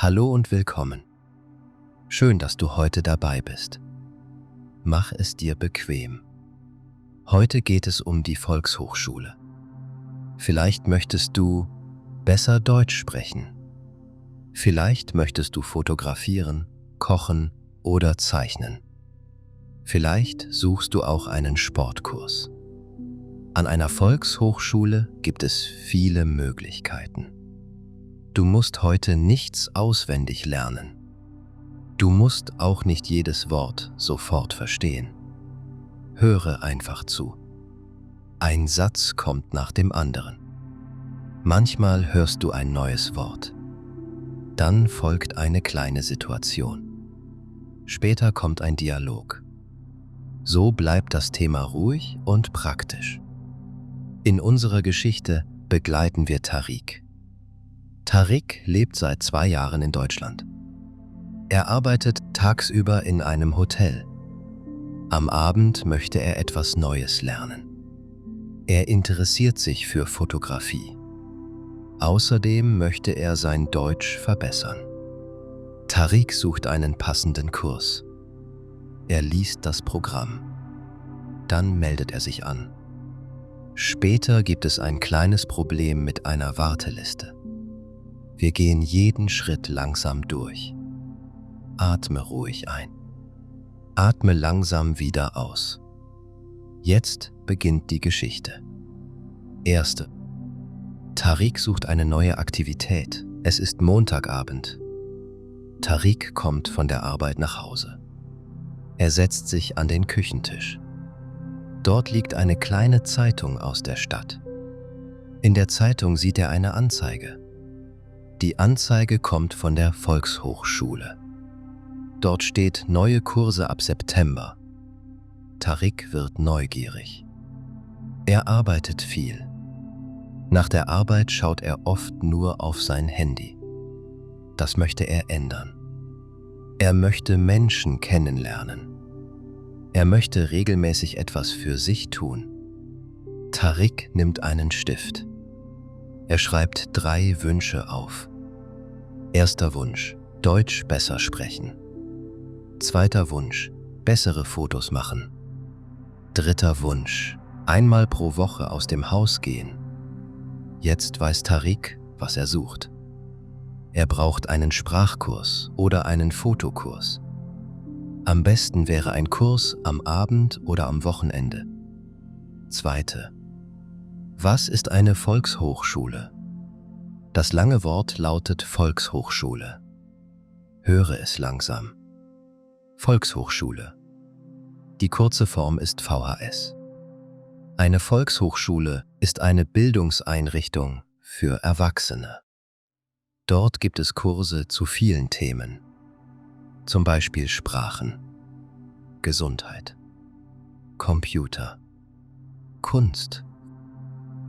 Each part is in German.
Hallo und willkommen. Schön, dass du heute dabei bist. Mach es dir bequem. Heute geht es um die Volkshochschule. Vielleicht möchtest du besser Deutsch sprechen. Vielleicht möchtest du fotografieren, kochen oder zeichnen. Vielleicht suchst du auch einen Sportkurs. An einer Volkshochschule gibt es viele Möglichkeiten. Du musst heute nichts auswendig lernen. Du musst auch nicht jedes Wort sofort verstehen. Höre einfach zu. Ein Satz kommt nach dem anderen. Manchmal hörst du ein neues Wort. Dann folgt eine kleine Situation. Später kommt ein Dialog. So bleibt das Thema ruhig und praktisch. In unserer Geschichte begleiten wir Tariq. Tariq lebt seit 2 Jahren in Deutschland. Er arbeitet tagsüber in einem Hotel. Am Abend möchte er etwas Neues lernen. Er interessiert sich für Fotografie. Außerdem möchte er sein Deutsch verbessern. Tariq sucht einen passenden Kurs. Er liest das Programm. Dann meldet er sich an. Später gibt es ein kleines Problem mit einer Warteliste. Wir gehen jeden Schritt langsam durch. Atme ruhig ein. Atme langsam wieder aus. Jetzt beginnt die Geschichte. 1. Tariq sucht eine neue Aktivität. Es ist Montagabend. Tariq kommt von der Arbeit nach Hause. Er setzt sich an den Küchentisch. Dort liegt eine kleine Zeitung aus der Stadt. In der Zeitung sieht er eine Anzeige. Die Anzeige kommt von der Volkshochschule. Dort steht neue Kurse ab September. Tariq wird neugierig. Er arbeitet viel. Nach der Arbeit schaut er oft nur auf sein Handy. Das möchte er ändern. Er möchte Menschen kennenlernen. Er möchte regelmäßig etwas für sich tun. Tariq nimmt einen Stift. Er schreibt 3 Wünsche auf. 1. Wunsch: Deutsch besser sprechen. 2. Wunsch: bessere Fotos machen. 3. Wunsch: einmal pro Woche aus dem Haus gehen. Jetzt weiß Tariq, was er sucht. Er braucht einen Sprachkurs oder einen Fotokurs. Am besten wäre ein Kurs am Abend oder am Wochenende. 2. Was ist eine Volkshochschule? Das lange Wort lautet Volkshochschule. Höre es langsam. Volkshochschule. Die kurze Form ist VHS. Eine Volkshochschule ist eine Bildungseinrichtung für Erwachsene. Dort gibt es Kurse zu vielen Themen, zum Beispiel Sprachen, Gesundheit, Computer, Kunst,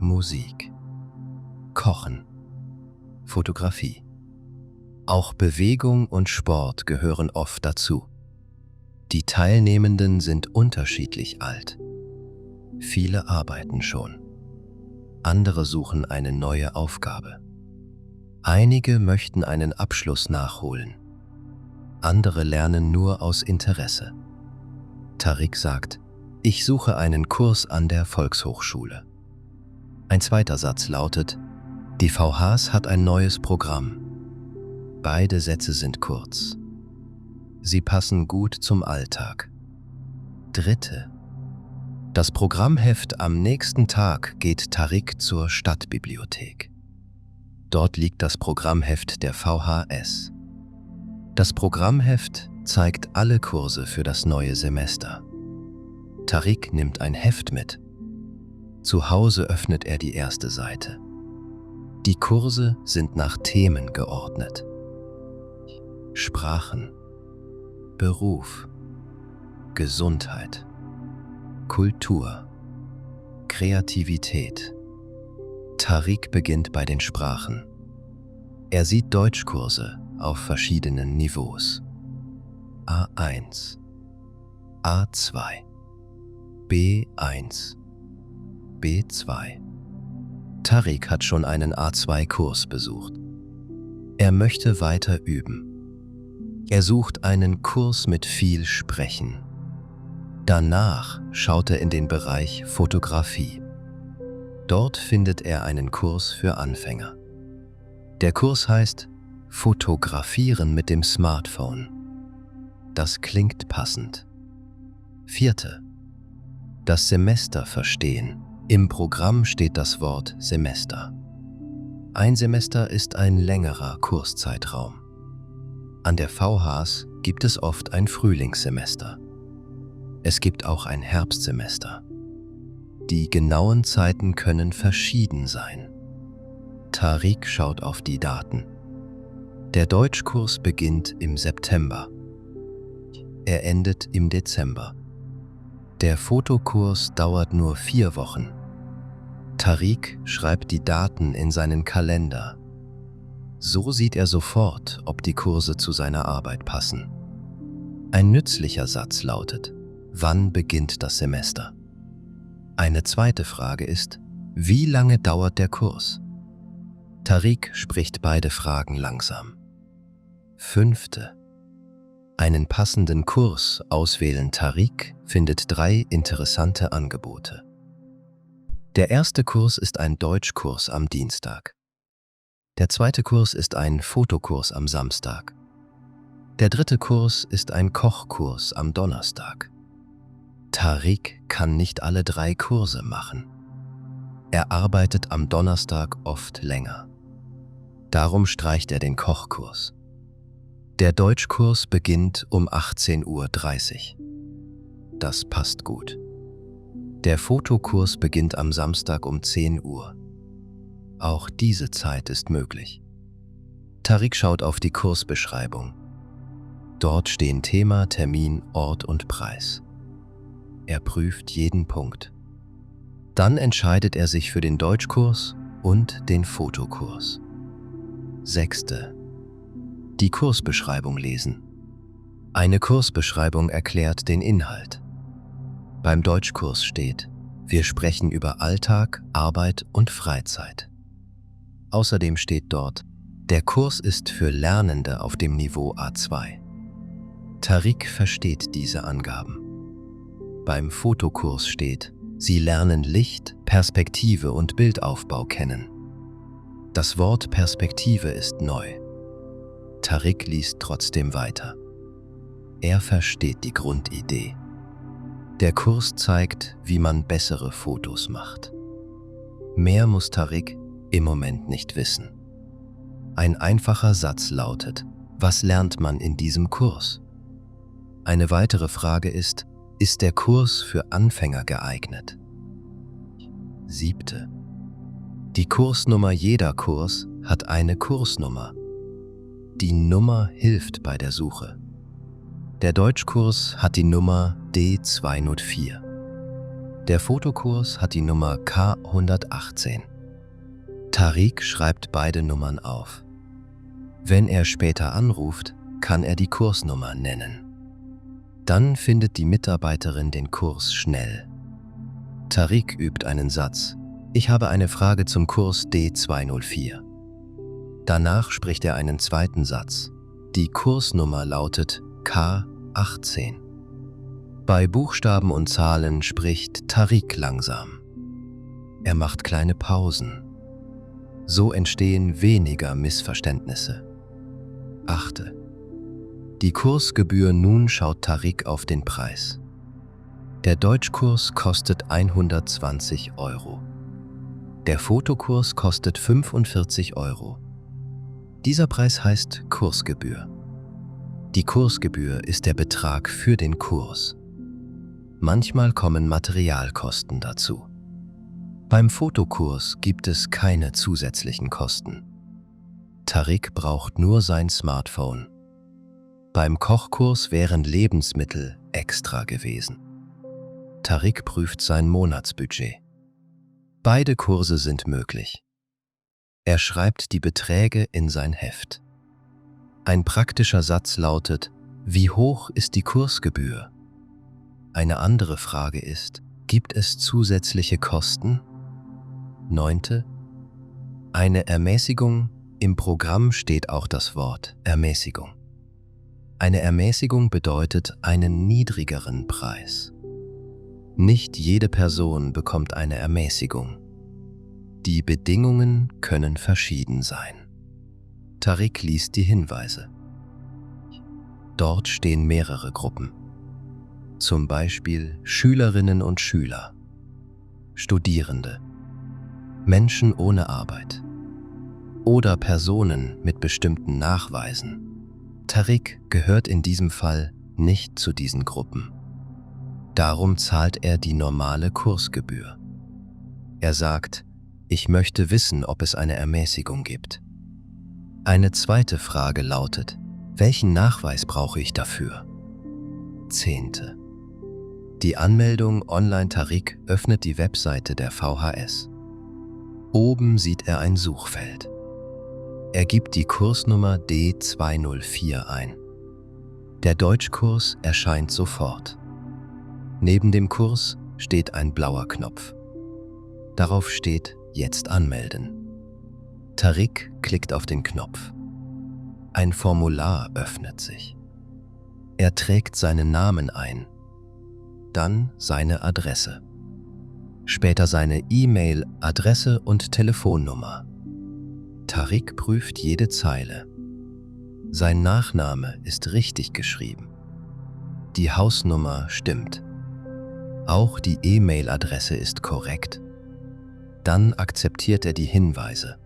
Musik, Kochen, Fotografie. Auch Bewegung und Sport gehören oft dazu. Die Teilnehmenden sind unterschiedlich alt. Viele arbeiten schon. Andere suchen eine neue Aufgabe. Einige möchten einen Abschluss nachholen. Andere lernen nur aus Interesse. Tariq sagt: Ich suche einen Kurs an der Volkshochschule. Ein zweiter Satz lautet: Die VHS hat ein neues Programm. Beide Sätze sind kurz. Sie passen gut zum Alltag. 3. Das Programmheft am nächsten Tag geht Tariq zur Stadtbibliothek. Dort liegt das Programmheft der VHS. Das Programmheft zeigt alle Kurse für das neue Semester. Tariq nimmt ein Heft mit. Zu Hause öffnet er die erste Seite. Die Kurse sind nach Themen geordnet. Sprachen, Beruf, Gesundheit, Kultur, Kreativität. Tariq beginnt bei den Sprachen. Er sieht Deutschkurse auf verschiedenen Niveaus. A1, A2, B1, B2. Tariq hat schon einen A2-Kurs besucht. Er möchte weiter üben. Er sucht einen Kurs mit viel Sprechen. Danach schaut er in den Bereich Fotografie. Dort findet er einen Kurs für Anfänger. Der Kurs heißt Fotografieren mit dem Smartphone. Das klingt passend. 4. Das Semester verstehen. Im Programm steht das Wort Semester. Ein Semester ist ein längerer Kurszeitraum. An der VHS gibt es oft ein Frühlingssemester. Es gibt auch ein Herbstsemester. Die genauen Zeiten können verschieden sein. Tariq schaut auf die Daten. Der Deutschkurs beginnt im September. Er endet im Dezember. Der Fotokurs dauert nur 4 Wochen. Tariq schreibt die Daten in seinen Kalender. So sieht er sofort, ob die Kurse zu seiner Arbeit passen. Ein nützlicher Satz lautet: Wann beginnt das Semester? Eine zweite Frage ist: Wie lange dauert der Kurs? Tariq spricht beide Fragen langsam. 5. Einen passenden Kurs auswählen. Tariq findet 3 interessante Angebote. Der erste Kurs ist ein Deutschkurs am Dienstag. Der zweite Kurs ist ein Fotokurs am Samstag. Der dritte Kurs ist ein Kochkurs am Donnerstag. Tariq kann nicht alle 3 Kurse machen. Er arbeitet am Donnerstag oft länger. Darum streicht er den Kochkurs. Der Deutschkurs beginnt um 18:30 Uhr. Das passt gut. Der Fotokurs beginnt am Samstag um 10 Uhr. Auch diese Zeit ist möglich. Tariq schaut auf die Kursbeschreibung. Dort stehen Thema, Termin, Ort und Preis. Er prüft jeden Punkt. Dann entscheidet er sich für den Deutschkurs und den Fotokurs. 6. Die Kursbeschreibung lesen. Eine Kursbeschreibung erklärt den Inhalt. Beim Deutschkurs steht: Wir sprechen über Alltag, Arbeit und Freizeit. Außerdem steht dort: Der Kurs ist für Lernende auf dem Niveau A2. Tariq versteht diese Angaben. Beim Fotokurs steht: Sie lernen Licht, Perspektive und Bildaufbau kennen. Das Wort Perspektive ist neu. Tariq liest trotzdem weiter. Er versteht die Grundidee. Der Kurs zeigt, wie man bessere Fotos macht. Mehr muss Tariq im Moment nicht wissen. Ein einfacher Satz lautet: Was lernt man in diesem Kurs? Eine weitere Frage ist: Ist der Kurs für Anfänger geeignet? 7. Die Kursnummer. Jeder Kurs hat eine Kursnummer. Die Nummer hilft bei der Suche. Der Deutschkurs hat die Nummer D204. Der Fotokurs hat die Nummer K118. Tariq schreibt beide Nummern auf. Wenn er später anruft, kann er die Kursnummer nennen. Dann findet die Mitarbeiterin den Kurs schnell. Tariq übt einen Satz: Ich habe eine Frage zum Kurs D204. Danach spricht er einen zweiten Satz. Die Kursnummer lautet K18. Bei Buchstaben und Zahlen spricht Tariq langsam. Er macht kleine Pausen. So entstehen weniger Missverständnisse. 8. Die Kursgebühr. Nun schaut Tariq auf den Preis. Der Deutschkurs kostet 120 Euro. Der Fotokurs kostet 45 Euro. Dieser Preis heißt Kursgebühr. Die Kursgebühr ist der Betrag für den Kurs. Manchmal kommen Materialkosten dazu. Beim Fotokurs gibt es keine zusätzlichen Kosten. Tariq braucht nur sein Smartphone. Beim Kochkurs wären Lebensmittel extra gewesen. Tariq prüft sein Monatsbudget. Beide Kurse sind möglich. Er schreibt die Beträge in sein Heft. Ein praktischer Satz lautet: Wie hoch ist die Kursgebühr? Eine andere Frage ist: Gibt es zusätzliche Kosten? 9. Eine Ermäßigung Im Programm steht auch das Wort Ermäßigung. Eine Ermäßigung bedeutet einen niedrigeren Preis. Nicht jede Person bekommt eine Ermäßigung. Die Bedingungen können verschieden sein. Tariq liest die Hinweise. Dort stehen mehrere Gruppen. Zum Beispiel Schülerinnen und Schüler, Studierende, Menschen ohne Arbeit oder Personen mit bestimmten Nachweisen. Tariq gehört in diesem Fall nicht zu diesen Gruppen. Darum zahlt er die normale Kursgebühr. Er sagt, ich möchte wissen, ob es eine Ermäßigung gibt. Eine zweite Frage lautet, welchen Nachweis brauche ich dafür? 10. Die Anmeldung Online-Tariq öffnet die Webseite der VHS. Oben sieht er ein Suchfeld. Er gibt die Kursnummer D204 ein. Der Deutschkurs erscheint sofort. Neben dem Kurs steht ein blauer Knopf. Darauf steht Jetzt anmelden. Tariq klickt auf den Knopf. Ein Formular öffnet sich. Er trägt seinen Namen ein, dann seine Adresse, später seine E-Mail, Adresse und Telefonnummer. Tariq prüft jede Zeile. Sein Nachname ist richtig geschrieben. Die Hausnummer stimmt. Auch die E-Mail-Adresse ist korrekt. Dann akzeptiert er die Hinweise.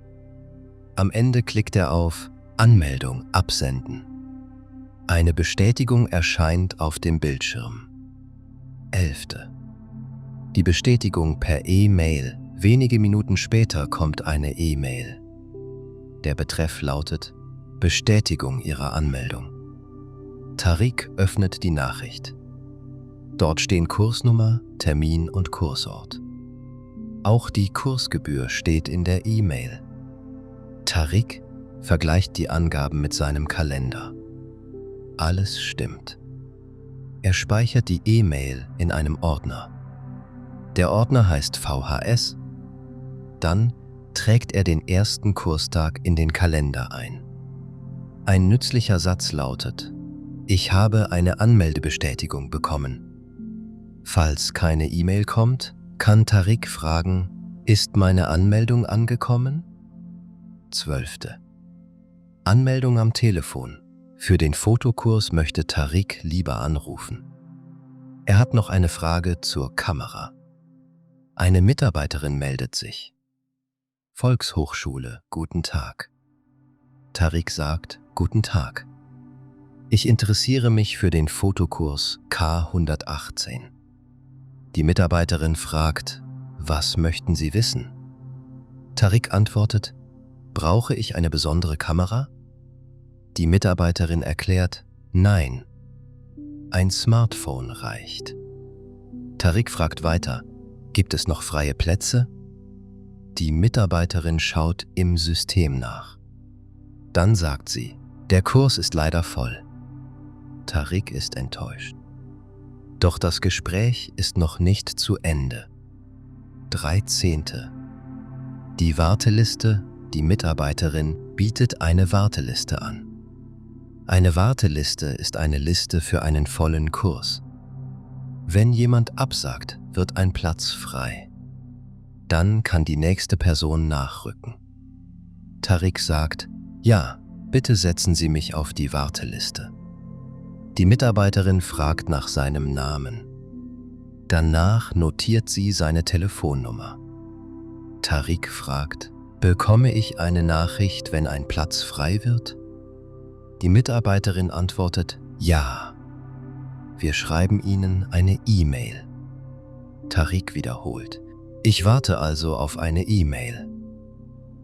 Am Ende klickt er auf Anmeldung absenden. Eine Bestätigung erscheint auf dem Bildschirm. 11. Die Bestätigung per E-Mail. Wenige Minuten später kommt eine E-Mail. Der Betreff lautet Bestätigung Ihrer Anmeldung. Tariq öffnet die Nachricht. Dort stehen Kursnummer, Termin und Kursort. Auch die Kursgebühr steht in der E-Mail. Tariq vergleicht die Angaben mit seinem Kalender. Alles stimmt. Er speichert die E-Mail in einem Ordner. Der Ordner heißt VHS. Dann trägt er den ersten Kurstag in den Kalender ein. Ein nützlicher Satz lautet: Ich habe eine Anmeldebestätigung bekommen. Falls keine E-Mail kommt, kann Tariq fragen: Ist meine Anmeldung angekommen? 12. Anmeldung am Telefon. Für den Fotokurs möchte Tariq lieber anrufen. Er hat noch eine Frage zur Kamera. Eine Mitarbeiterin meldet sich. Volkshochschule, guten Tag. Tariq sagt, guten Tag. Ich interessiere mich für den Fotokurs K118. Die Mitarbeiterin fragt, was möchten Sie wissen? Tariq antwortet, brauche ich eine besondere Kamera? Die Mitarbeiterin erklärt, nein, ein Smartphone reicht. Tariq fragt weiter, gibt es noch freie Plätze? Die Mitarbeiterin schaut im System nach. Dann sagt sie, der Kurs ist leider voll. Tariq ist enttäuscht. Doch das Gespräch ist noch nicht zu Ende. 13. Die Warteliste, die Mitarbeiterin bietet eine Warteliste an. Eine Warteliste ist eine Liste für einen vollen Kurs. Wenn jemand absagt, wird ein Platz frei. Dann kann die nächste Person nachrücken. Tariq sagt, ja, bitte setzen Sie mich auf die Warteliste. Die Mitarbeiterin fragt nach seinem Namen. Danach notiert sie seine Telefonnummer. Tariq fragt, bekomme ich eine Nachricht, wenn ein Platz frei wird? Die Mitarbeiterin antwortet, ja. Wir schreiben Ihnen eine E-Mail. Tariq wiederholt, ich warte also auf eine E-Mail.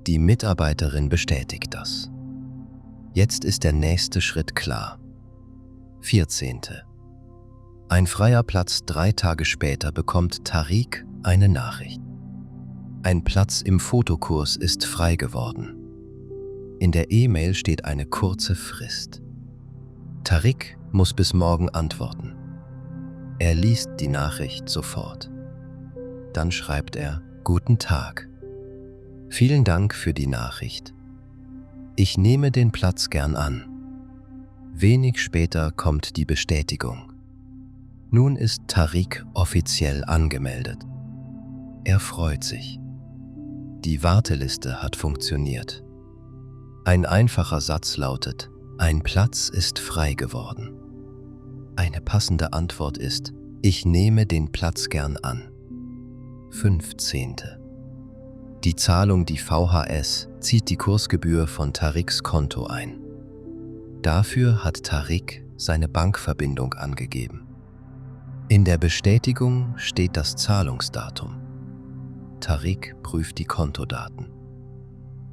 Die Mitarbeiterin bestätigt das. Jetzt ist der nächste Schritt klar. 14. Ein freier Platz 3 Tage später bekommt Tariq eine Nachricht. Ein Platz im Fotokurs ist frei geworden. In der E-Mail steht eine kurze Frist. Tariq muss bis morgen antworten. Er liest die Nachricht sofort. Dann schreibt er, guten Tag. Vielen Dank für die Nachricht. Ich nehme den Platz gern an. Wenig später kommt die Bestätigung. Nun ist Tariq offiziell angemeldet. Er freut sich. Die Warteliste hat funktioniert. Ein einfacher Satz lautet: Ein Platz ist frei geworden. Eine passende Antwort ist: Ich nehme den Platz gern an. 15. Die Zahlung, die VHS, zieht die Kursgebühr von Tariqs Konto ein. Dafür hat Tariq seine Bankverbindung angegeben. In der Bestätigung steht das Zahlungsdatum. Tariq prüft die Kontodaten.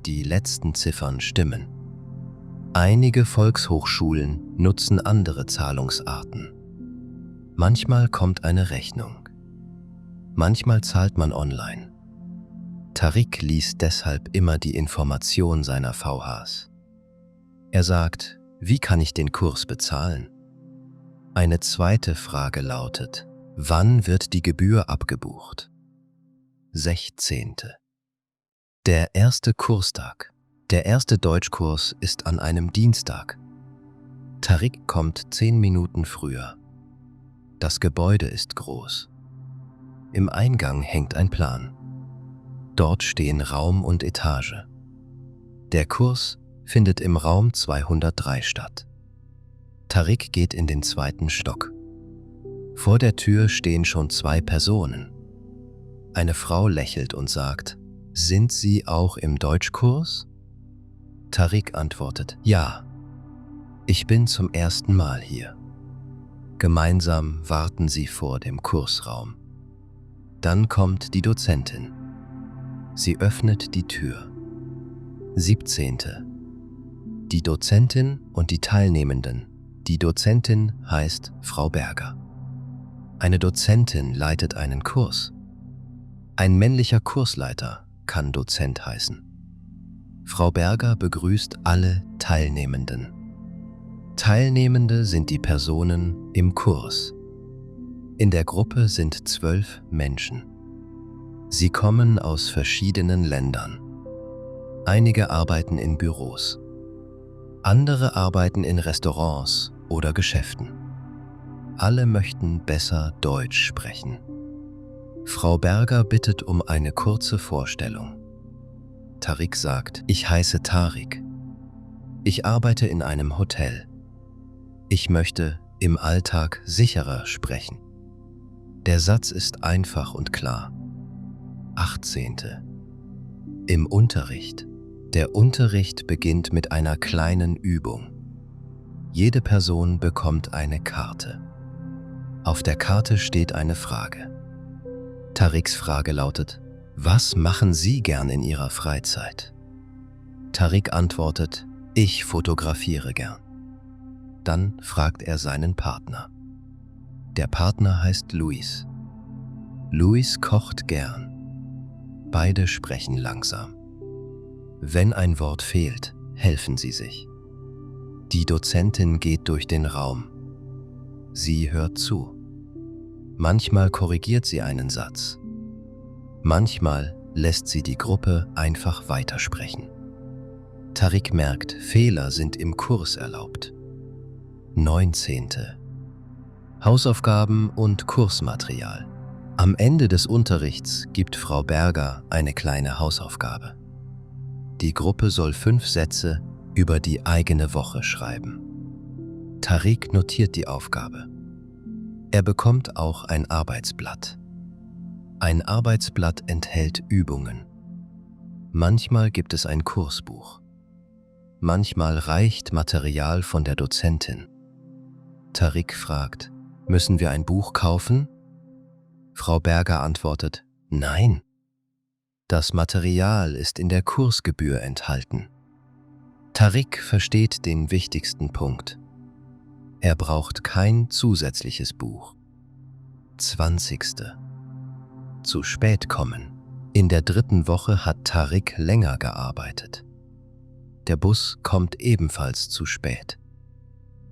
Die letzten Ziffern stimmen. Einige Volkshochschulen nutzen andere Zahlungsarten. Manchmal kommt eine Rechnung. Manchmal zahlt man online. Tariq liest deshalb immer die Information seiner VHs. Er sagt: Wie kann ich den Kurs bezahlen? Eine zweite Frage lautet: Wann wird die Gebühr abgebucht? 16. Der erste Kurstag. Der erste Deutschkurs ist an einem Dienstag. Tariq kommt 10 Minuten früher. Das Gebäude ist groß. Im Eingang hängt ein Plan. Dort stehen Raum und Etage. Der Kurs findet im Raum 203 statt. Tariq geht in den 2. Stock. Vor der Tür stehen schon 2 Personen. Eine Frau lächelt und sagt: Sind Sie auch im Deutschkurs? Tariq antwortet: Ja, ich bin zum ersten Mal hier. Gemeinsam warten sie vor dem Kursraum. Dann kommt die Dozentin. Sie öffnet die Tür. 17. Die Dozentin und die Teilnehmenden. Die Dozentin heißt Frau Berger. Eine Dozentin leitet einen Kurs. Ein männlicher Kursleiter kann Dozent heißen. Frau Berger begrüßt alle Teilnehmenden. Teilnehmende sind die Personen im Kurs. In der Gruppe sind 12 Menschen. Sie kommen aus verschiedenen Ländern. Einige arbeiten in Büros. Andere arbeiten in Restaurants oder Geschäften. Alle möchten besser Deutsch sprechen. Frau Berger bittet um eine kurze Vorstellung. Tariq sagt: Ich heiße Tariq. Ich arbeite in einem Hotel. Ich möchte im Alltag sicherer sprechen. Der Satz ist einfach und klar. 18. Im Unterricht. Der Unterricht beginnt mit einer kleinen Übung. Jede Person bekommt eine Karte. Auf der Karte steht eine Frage. Tariqs Frage lautet: Was machen Sie gern in Ihrer Freizeit? Tariq antwortet: Ich fotografiere gern. Dann fragt er seinen Partner. Der Partner heißt Luis. Luis kocht gern. Beide sprechen langsam. Wenn ein Wort fehlt, helfen sie sich. Die Dozentin geht durch den Raum. Sie hört zu. Manchmal korrigiert sie einen Satz. Manchmal lässt sie die Gruppe einfach weitersprechen. Tariq merkt, Fehler sind im Kurs erlaubt. 19. Hausaufgaben und Kursmaterial. Am Ende des Unterrichts gibt Frau Berger eine kleine Hausaufgabe. Die Gruppe soll 5 Sätze über die eigene Woche schreiben. Tariq notiert die Aufgabe. Er bekommt auch ein Arbeitsblatt. Ein Arbeitsblatt enthält Übungen. Manchmal gibt es ein Kursbuch. Manchmal reicht Material von der Dozentin. Tariq fragt: Müssen wir ein Buch kaufen? Frau Berger antwortet: Nein. Das Material ist in der Kursgebühr enthalten. Tariq versteht den wichtigsten Punkt. Er braucht kein zusätzliches Buch. 20. Zu spät kommen. In der 3. Woche hat Tariq länger gearbeitet. Der Bus kommt ebenfalls zu spät.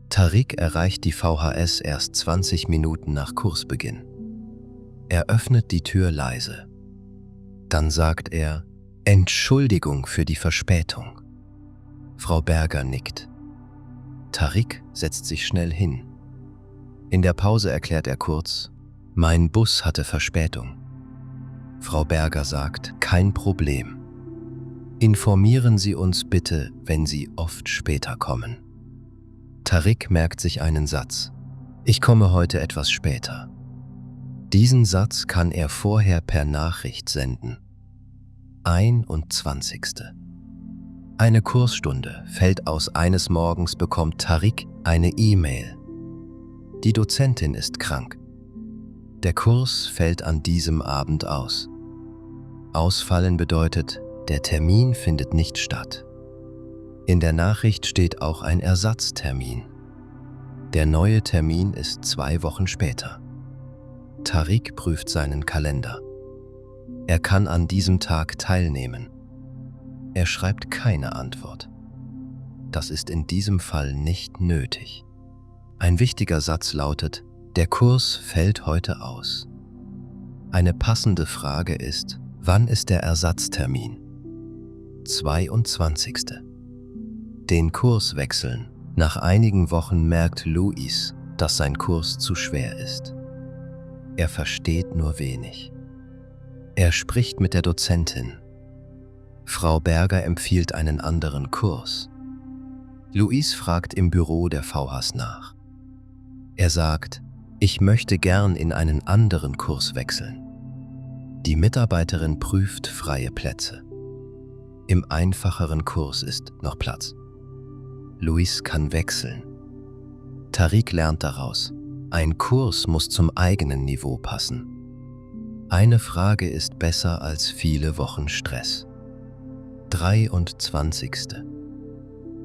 Tariq erreicht die VHS erst 20 Minuten nach Kursbeginn. Er öffnet die Tür leise. Dann sagt er: Entschuldigung für die Verspätung. Frau Berger nickt. Tariq setzt sich schnell hin. In der Pause erklärt er kurz: Mein Bus hatte Verspätung. Frau Berger sagt: Kein Problem. Informieren Sie uns bitte, wenn Sie oft später kommen. Tariq merkt sich einen Satz: Ich komme heute etwas später. Diesen Satz kann er vorher per Nachricht senden. 21. Eine Kursstunde fällt aus. Eines Morgens bekommt Tariq eine E-Mail. Die Dozentin ist krank. Der Kurs fällt an diesem Abend aus. Ausfallen bedeutet, der Termin findet nicht statt. In der Nachricht steht auch ein Ersatztermin. Der neue Termin ist 2 Wochen später. Tariq prüft seinen Kalender. Er kann an diesem Tag teilnehmen. Er schreibt keine Antwort. Das ist in diesem Fall nicht nötig. Ein wichtiger Satz lautet: Der Kurs fällt heute aus. Eine passende Frage ist: Wann ist der Ersatztermin? 22. Den Kurs wechseln. Nach einigen Wochen merkt Luis, dass sein Kurs zu schwer ist. Er versteht nur wenig. Er spricht mit der Dozentin. Frau Berger empfiehlt einen anderen Kurs. Luis fragt im Büro der VHs nach. Er sagt: Ich möchte gern in einen anderen Kurs wechseln. Die Mitarbeiterin prüft freie Plätze. Im einfacheren Kurs ist noch Platz. Luis kann wechseln. Tariq lernt daraus: Ein Kurs muss zum eigenen Niveau passen. Eine Frage ist besser als viele Wochen Stress. 23.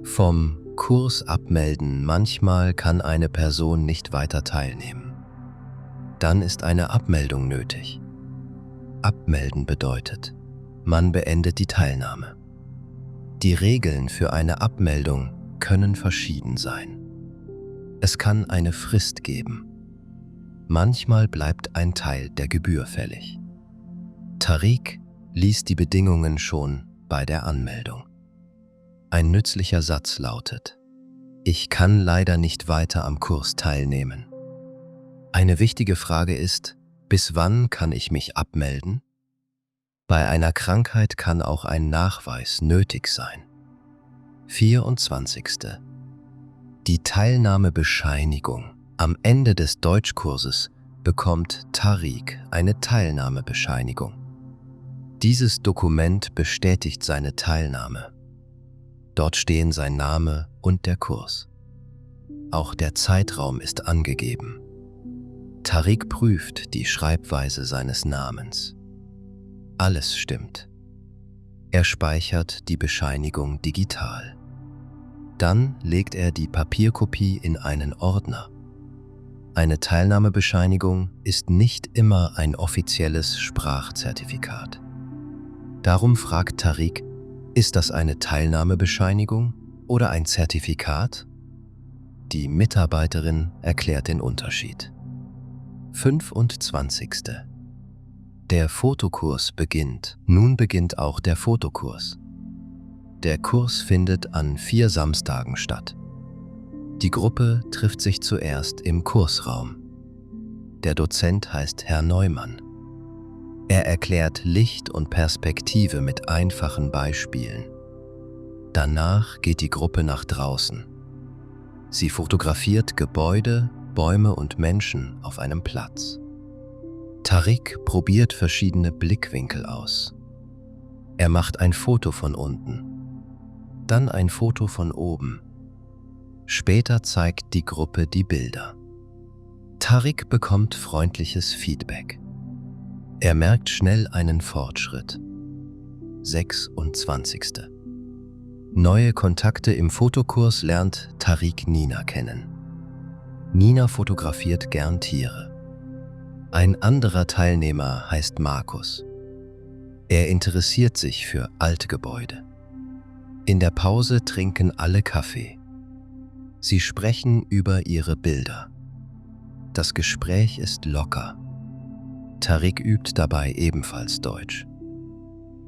Vom Kurs abmelden. Manchmal kann eine Person nicht weiter teilnehmen. Dann ist eine Abmeldung nötig. Abmelden bedeutet: Man beendet die Teilnahme. Die Regeln für eine Abmeldung können verschieden sein. Es kann eine Frist geben. Manchmal bleibt ein Teil der Gebühr fällig. Tariq liest die Bedingungen schon bei der Anmeldung. Ein nützlicher Satz lautet: Ich kann leider nicht weiter am Kurs teilnehmen. Eine wichtige Frage ist: Bis wann kann ich mich abmelden? Bei einer Krankheit kann auch ein Nachweis nötig sein. 24. Die Teilnahmebescheinigung. Am Ende des Deutschkurses bekommt Tariq eine Teilnahmebescheinigung. Dieses Dokument bestätigt seine Teilnahme. Dort stehen sein Name und der Kurs. Auch der Zeitraum ist angegeben. Tariq prüft die Schreibweise seines Namens. Alles stimmt. Er speichert die Bescheinigung digital. Dann legt er die Papierkopie in einen Ordner. Eine Teilnahmebescheinigung ist nicht immer ein offizielles Sprachzertifikat. Darum fragt Tariq: Ist das eine Teilnahmebescheinigung oder ein Zertifikat? Die Mitarbeiterin erklärt den Unterschied. 25. Der Fotokurs beginnt. Nun beginnt auch der Fotokurs. Der Kurs findet an 4 Samstagen statt. Die Gruppe trifft sich zuerst im Kursraum. Der Dozent heißt Herr Neumann. Er erklärt Licht und Perspektive mit einfachen Beispielen. Danach geht die Gruppe nach draußen. Sie fotografiert Gebäude, Bäume und Menschen auf einem Platz. Tariq probiert verschiedene Blickwinkel aus. Er macht ein Foto von unten, dann ein Foto von oben. Später zeigt die Gruppe die Bilder. Tariq bekommt freundliches Feedback. Er merkt schnell einen Fortschritt. 26. Neue Kontakte im Fotokurs lernt Tariq Nina kennen. Nina fotografiert gern Tiere. Ein anderer Teilnehmer heißt Markus. Er interessiert sich für Altgebäude. In der Pause trinken alle Kaffee. Sie sprechen über ihre Bilder. Das Gespräch ist locker. Tariq übt dabei ebenfalls Deutsch.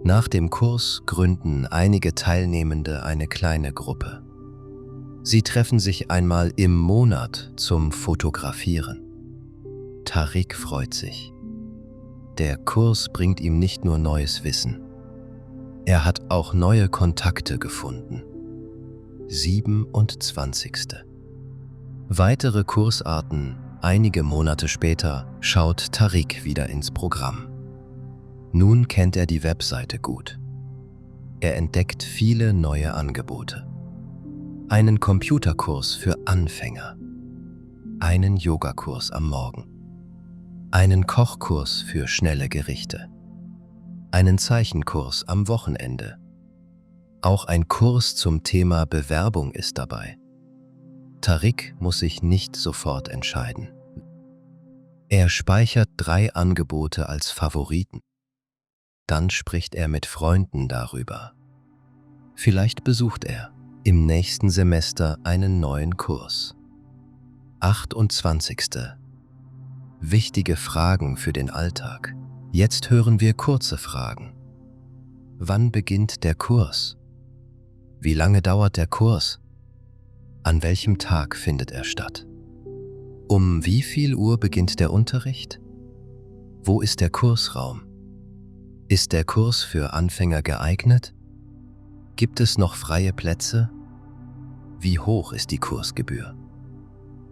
Nach dem Kurs gründen einige Teilnehmende eine kleine Gruppe. Sie treffen sich einmal im Monat zum Fotografieren. Tariq freut sich. Der Kurs bringt ihm nicht nur neues Wissen. Er hat auch neue Kontakte gefunden. 27. Weitere Kursarten. Einige Monate später schaut Tariq wieder ins Programm. Nun kennt er die Webseite gut. Er entdeckt viele neue Angebote. Einen Computerkurs für Anfänger, einen Yogakurs am Morgen, einen Kochkurs für schnelle Gerichte, einen Zeichenkurs am Wochenende. Auch ein Kurs zum Thema Bewerbung ist dabei. Tariq muss sich nicht sofort entscheiden. Er speichert 3 Angebote als Favoriten. Dann spricht er mit Freunden darüber. Vielleicht besucht er im nächsten Semester einen neuen Kurs. 28. Wichtige Fragen für den Alltag. Jetzt hören wir kurze Fragen. Wann beginnt der Kurs? Wie lange dauert der Kurs? An welchem Tag findet er statt? Um wie viel Uhr beginnt der Unterricht? Wo ist der Kursraum? Ist der Kurs für Anfänger geeignet? Gibt es noch freie Plätze? Wie hoch ist die Kursgebühr?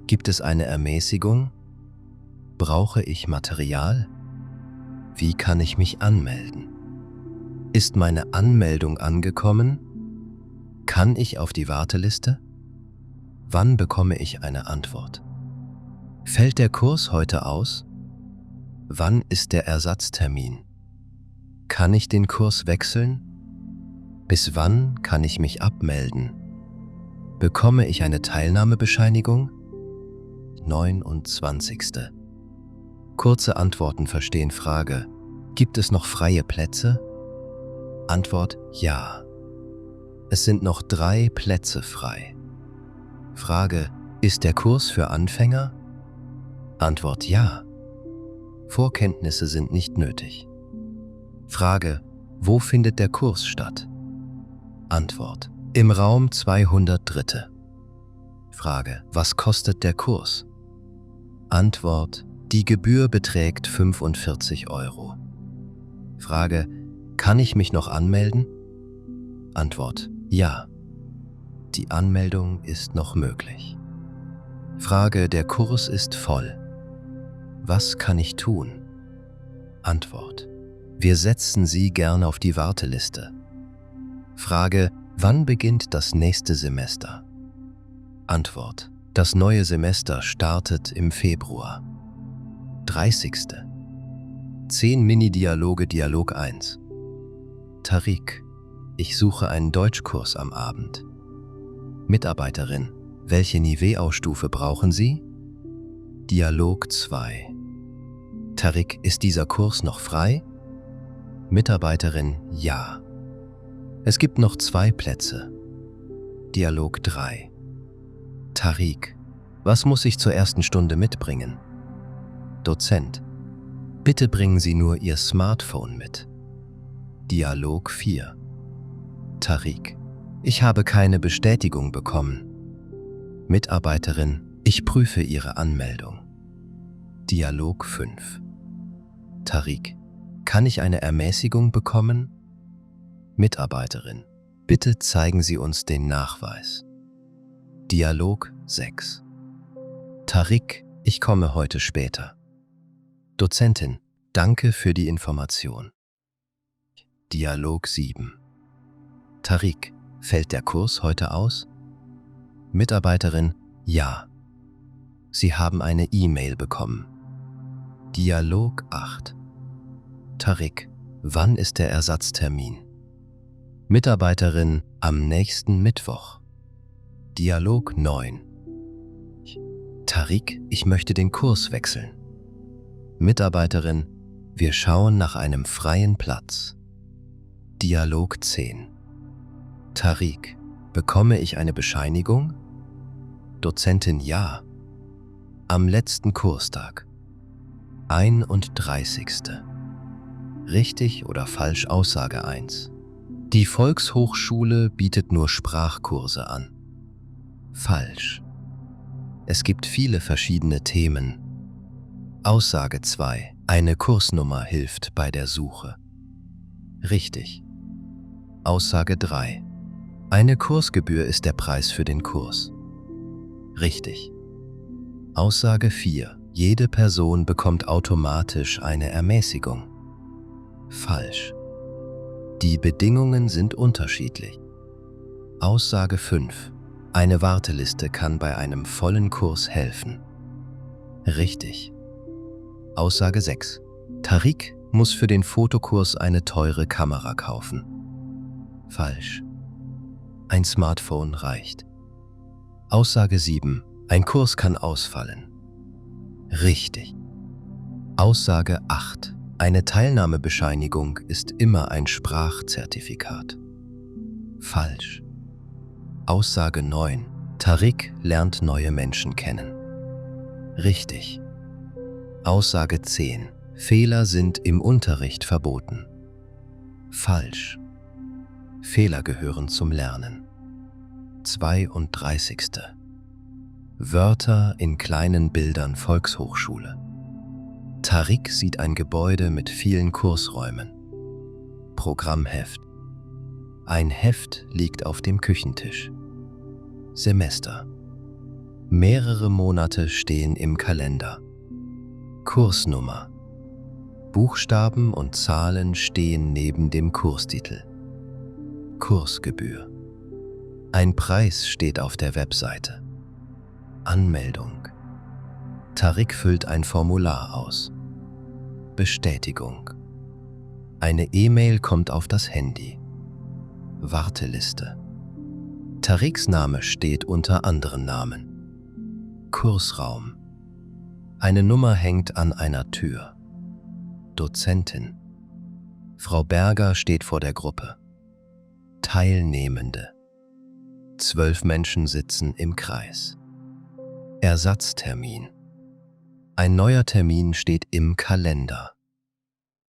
Gibt es eine Ermäßigung? Brauche ich Material? Wie kann ich mich anmelden? Ist meine Anmeldung angekommen? Kann ich auf die Warteliste? Wann bekomme ich eine Antwort? Fällt der Kurs heute aus? Wann ist der Ersatztermin? Kann ich den Kurs wechseln? Bis wann kann ich mich abmelden? Bekomme ich eine Teilnahmebescheinigung? 29. Kurze Antworten verstehen Frage. Gibt es noch freie Plätze? Antwort: Ja. Es sind noch 3 Plätze frei. Frage: Ist der Kurs für Anfänger? Antwort: Ja. Vorkenntnisse sind nicht nötig. Frage: Wo findet der Kurs statt? Antwort: Im Raum 203. Frage: Was kostet der Kurs? Antwort: Die Gebühr beträgt 45 €. Frage: Kann ich mich noch anmelden? Antwort: Ja. Die Anmeldung ist noch möglich. Frage: Der Kurs ist voll. Was kann ich tun? Antwort: Wir setzen Sie gern auf die Warteliste. Frage: Wann beginnt das nächste Semester? Antwort: Das neue Semester startet im Februar. 30. 10 Mini-Dialoge, Dialog 1. Tariq: Ich suche einen Deutschkurs am Abend. Mitarbeiterin: Welche Niveaustufe brauchen Sie? Dialog 2. Tariq: Ist dieser Kurs noch frei? Mitarbeiterin: Ja. Es gibt noch 2 Plätze. Dialog 3. Tariq: Was muss ich zur ersten Stunde mitbringen? Dozent: Bitte bringen Sie nur Ihr Smartphone mit. Dialog 4. Tariq: Ich habe keine Bestätigung bekommen. Mitarbeiterin: Ich prüfe Ihre Anmeldung. Dialog 5. Tariq: Kann ich eine Ermäßigung bekommen? Mitarbeiterin: Bitte zeigen Sie uns den Nachweis. Dialog 6. Tariq: Ich komme heute später. Dozentin: Danke für die Information. Dialog 7. Tariq: Fällt der Kurs heute aus? Mitarbeiterin: Ja. Sie haben eine E-Mail bekommen. Dialog 8. Tariq: Wann ist der Ersatztermin? Mitarbeiterin: Am nächsten Mittwoch. Dialog 9. Tariq: Ich möchte den Kurs wechseln. Mitarbeiterin: Wir schauen nach einem freien Platz. Dialog 10. Tariq: Bekomme ich eine Bescheinigung? Dozentin: Ja. Am letzten Kurstag. 31. Richtig oder falsch? Aussage 1. Die Volkshochschule bietet nur Sprachkurse an. Falsch. Es gibt viele verschiedene Themen. Aussage 2. Eine Kursnummer hilft bei der Suche. Richtig. Aussage 3. Eine Kursgebühr ist der Preis für den Kurs. Richtig. Aussage 4. Jede Person bekommt automatisch eine Ermäßigung. Falsch. Die Bedingungen sind unterschiedlich. Aussage 5. Eine Warteliste kann bei einem vollen Kurs helfen. Richtig. Aussage 6. Tariq muss für den Fotokurs eine teure Kamera kaufen. Falsch. Ein Smartphone reicht. Aussage 7. Ein Kurs kann ausfallen. Richtig. Aussage 8. Eine Teilnahmebescheinigung ist immer ein Sprachzertifikat. Falsch. Aussage 9. Tariq lernt neue Menschen kennen. Richtig. Aussage 10. Fehler sind im Unterricht verboten. Falsch. Fehler gehören zum Lernen. 32. Wörter in kleinen Bildern Volkshochschule. Tariq sieht ein Gebäude mit vielen Kursräumen. Programmheft. Ein Heft liegt auf dem Küchentisch. Semester. Mehrere Monate stehen im Kalender. Kursnummer. Buchstaben und Zahlen stehen neben dem Kurstitel. Kursgebühr. Ein Preis steht auf der Webseite. Anmeldung. Tariq füllt ein Formular aus. Bestätigung. Eine E-Mail kommt auf das Handy. Warteliste. Tariqs Name steht unter anderen Namen. Kursraum. Eine Nummer hängt an einer Tür. Dozentin. Frau Berger steht vor der Gruppe. Teilnehmende. 12 Menschen sitzen im Kreis. Ersatztermin. Ein neuer Termin steht im Kalender.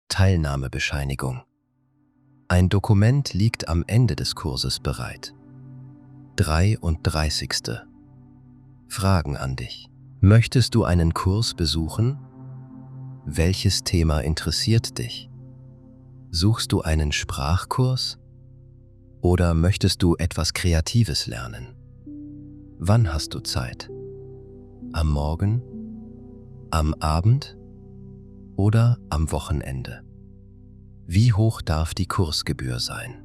Teilnahmebescheinigung. Ein Dokument liegt am Ende des Kurses bereit. 33. Fragen an dich. Möchtest du einen Kurs besuchen? Welches Thema interessiert dich? Suchst du einen Sprachkurs? Oder möchtest du etwas Kreatives lernen? Wann hast du Zeit? Am Morgen? Am Abend? Oder am Wochenende? Wie hoch darf die Kursgebühr sein?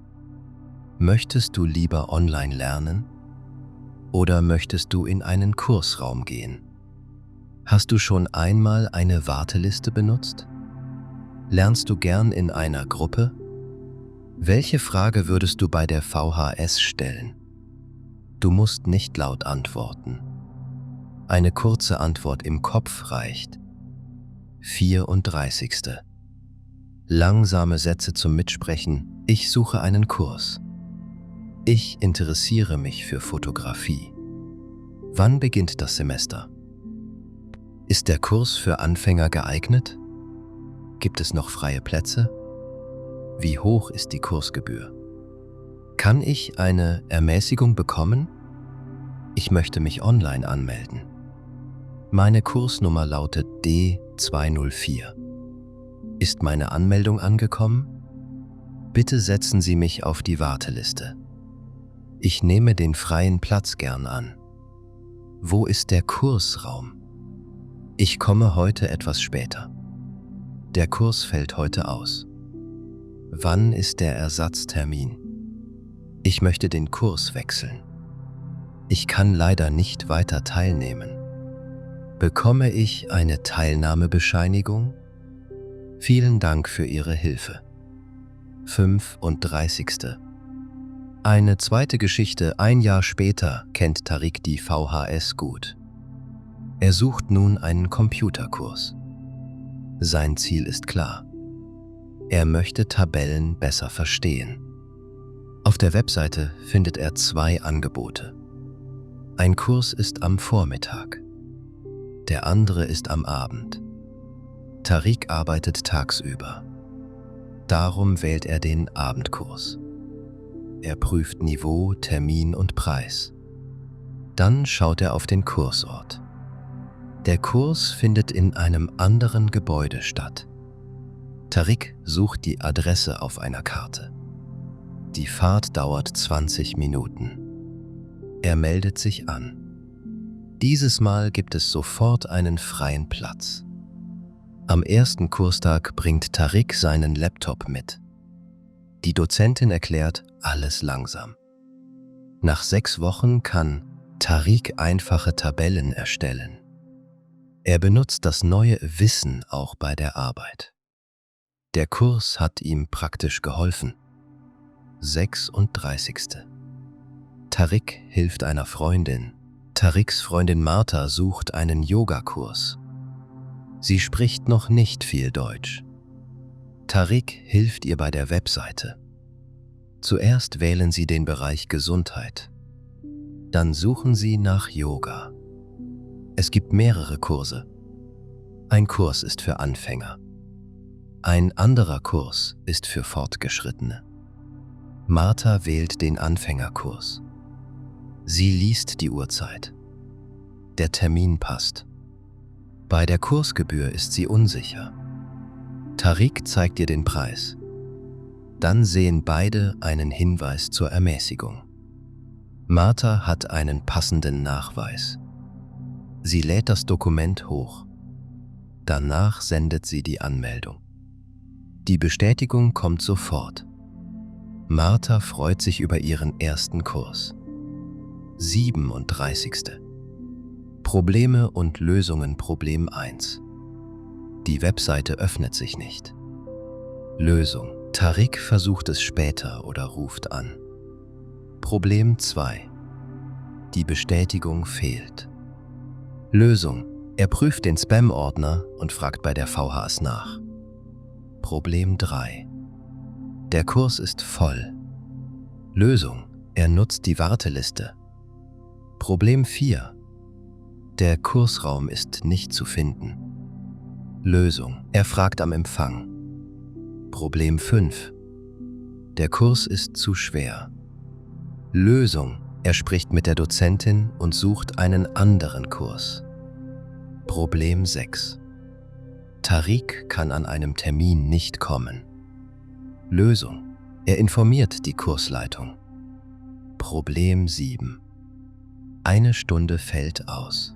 Möchtest du lieber online lernen? Oder möchtest du in einen Kursraum gehen? Hast du schon einmal eine Warteliste benutzt? Lernst du gern in einer Gruppe? Welche Frage würdest du bei der VHS stellen? Du musst nicht laut antworten. Eine kurze Antwort im Kopf reicht. 34. Langsame Sätze zum Mitsprechen. Ich suche einen Kurs. Ich interessiere mich für Fotografie. Wann beginnt das Semester? Ist der Kurs für Anfänger geeignet? Gibt es noch freie Plätze? Wie hoch ist die Kursgebühr? Kann ich eine Ermäßigung bekommen? Ich möchte mich online anmelden. Meine Kursnummer lautet D204. Ist meine Anmeldung angekommen? Bitte setzen Sie mich auf die Warteliste. Ich nehme den freien Platz gern an. Wo ist der Kursraum? Ich komme heute etwas später. Der Kurs fällt heute aus. Wann ist der Ersatztermin? Ich möchte den Kurs wechseln. Ich kann leider nicht weiter teilnehmen. Bekomme ich eine Teilnahmebescheinigung? Vielen Dank für Ihre Hilfe. 35. Eine zweite Geschichte. Ein Jahr später kennt Tariq die VHS gut. Er sucht nun einen Computerkurs. Sein Ziel ist klar. Er möchte Tabellen besser verstehen. Auf der Webseite findet er 2 Angebote. Ein Kurs ist am Vormittag. Der andere ist am Abend. Tariq arbeitet tagsüber. Darum wählt er den Abendkurs. Er prüft Niveau, Termin und Preis. Dann schaut er auf den Kursort. Der Kurs findet in einem anderen Gebäude statt. Tariq sucht die Adresse auf einer Karte. Die Fahrt dauert 20 Minuten. Er meldet sich an. Dieses Mal gibt es sofort einen freien Platz. Am ersten Kurstag bringt Tariq seinen Laptop mit. Die Dozentin erklärt alles langsam. Nach 6 Wochen kann Tariq einfache Tabellen erstellen. Er benutzt das neue Wissen auch bei der Arbeit. Der Kurs hat ihm praktisch geholfen. 36. Tariq hilft einer Freundin. Tariqs Freundin Martha sucht einen Yogakurs. Sie spricht noch nicht viel Deutsch. Tariq hilft ihr bei der Webseite. Zuerst wählen sie den Bereich Gesundheit. Dann suchen sie nach Yoga. Es gibt mehrere Kurse. Ein Kurs ist für Anfänger. Ein anderer Kurs ist für Fortgeschrittene. Martha wählt den Anfängerkurs. Sie liest die Uhrzeit. Der Termin passt. Bei der Kursgebühr ist sie unsicher. Tariq zeigt ihr den Preis. Dann sehen beide einen Hinweis zur Ermäßigung. Martha hat einen passenden Nachweis. Sie lädt das Dokument hoch. Danach sendet sie die Anmeldung. Die Bestätigung kommt sofort. Martha freut sich über ihren ersten Kurs. 37. Probleme und Lösungen. Problem 1. Die Webseite öffnet sich nicht. Lösung. Tariq versucht es später oder ruft an. Problem 2. Die Bestätigung fehlt. Lösung. Er prüft den Spam-Ordner und fragt bei der VHS nach. Problem 3. Der Kurs ist voll. Lösung. Er nutzt die Warteliste. Problem 4. Der Kursraum ist nicht zu finden. Lösung. Er fragt am Empfang. Problem 5. Der Kurs ist zu schwer. Lösung. Er spricht mit der Dozentin und sucht einen anderen Kurs. Problem 6. Tariq kann an einem Termin nicht kommen. Lösung. Er informiert die Kursleitung. Problem 7. Eine Stunde fällt aus.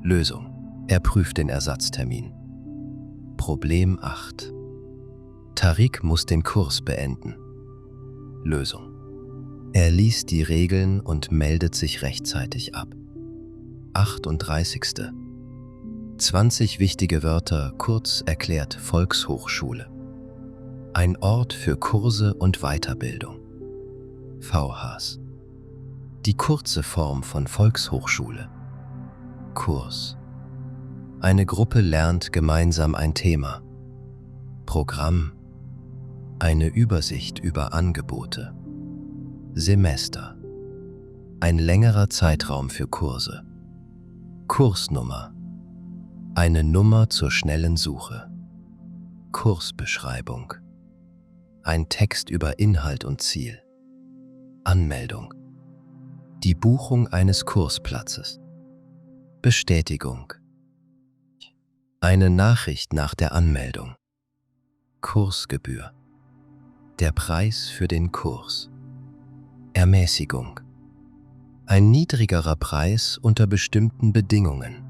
Lösung. Er prüft den Ersatztermin. Problem 8. Tariq muss den Kurs beenden. Lösung. Er liest die Regeln und meldet sich rechtzeitig ab. 38. 20 wichtige Wörter, kurz erklärt Volkshochschule. Ein Ort für Kurse und Weiterbildung. VHS. Die kurze Form von Volkshochschule. Kurs. Eine Gruppe lernt gemeinsam ein Thema. Programm. Eine Übersicht über Angebote. Semester. Ein längerer Zeitraum für Kurse. Kursnummer. Eine Nummer zur schnellen Suche. Kursbeschreibung. Ein Text über Inhalt und Ziel. Anmeldung. Die Buchung eines Kursplatzes. Bestätigung. Eine Nachricht nach der Anmeldung. Kursgebühr. Der Preis für den Kurs. Ermäßigung. Ein niedrigerer Preis unter bestimmten Bedingungen.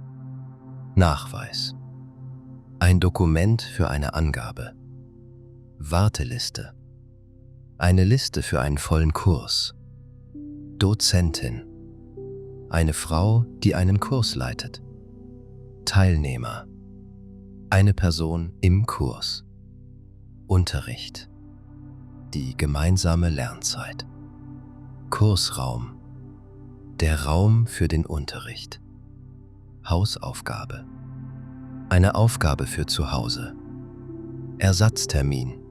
Nachweis. Ein Dokument für eine Angabe. Warteliste. Eine Liste für einen vollen Kurs. Dozentin. Eine Frau, die einen Kurs leitet. Teilnehmer. Eine Person im Kurs. Unterricht. Die gemeinsame Lernzeit. Kursraum. Der Raum für den Unterricht. Hausaufgabe. Eine Aufgabe für zu Hause. Ersatztermin.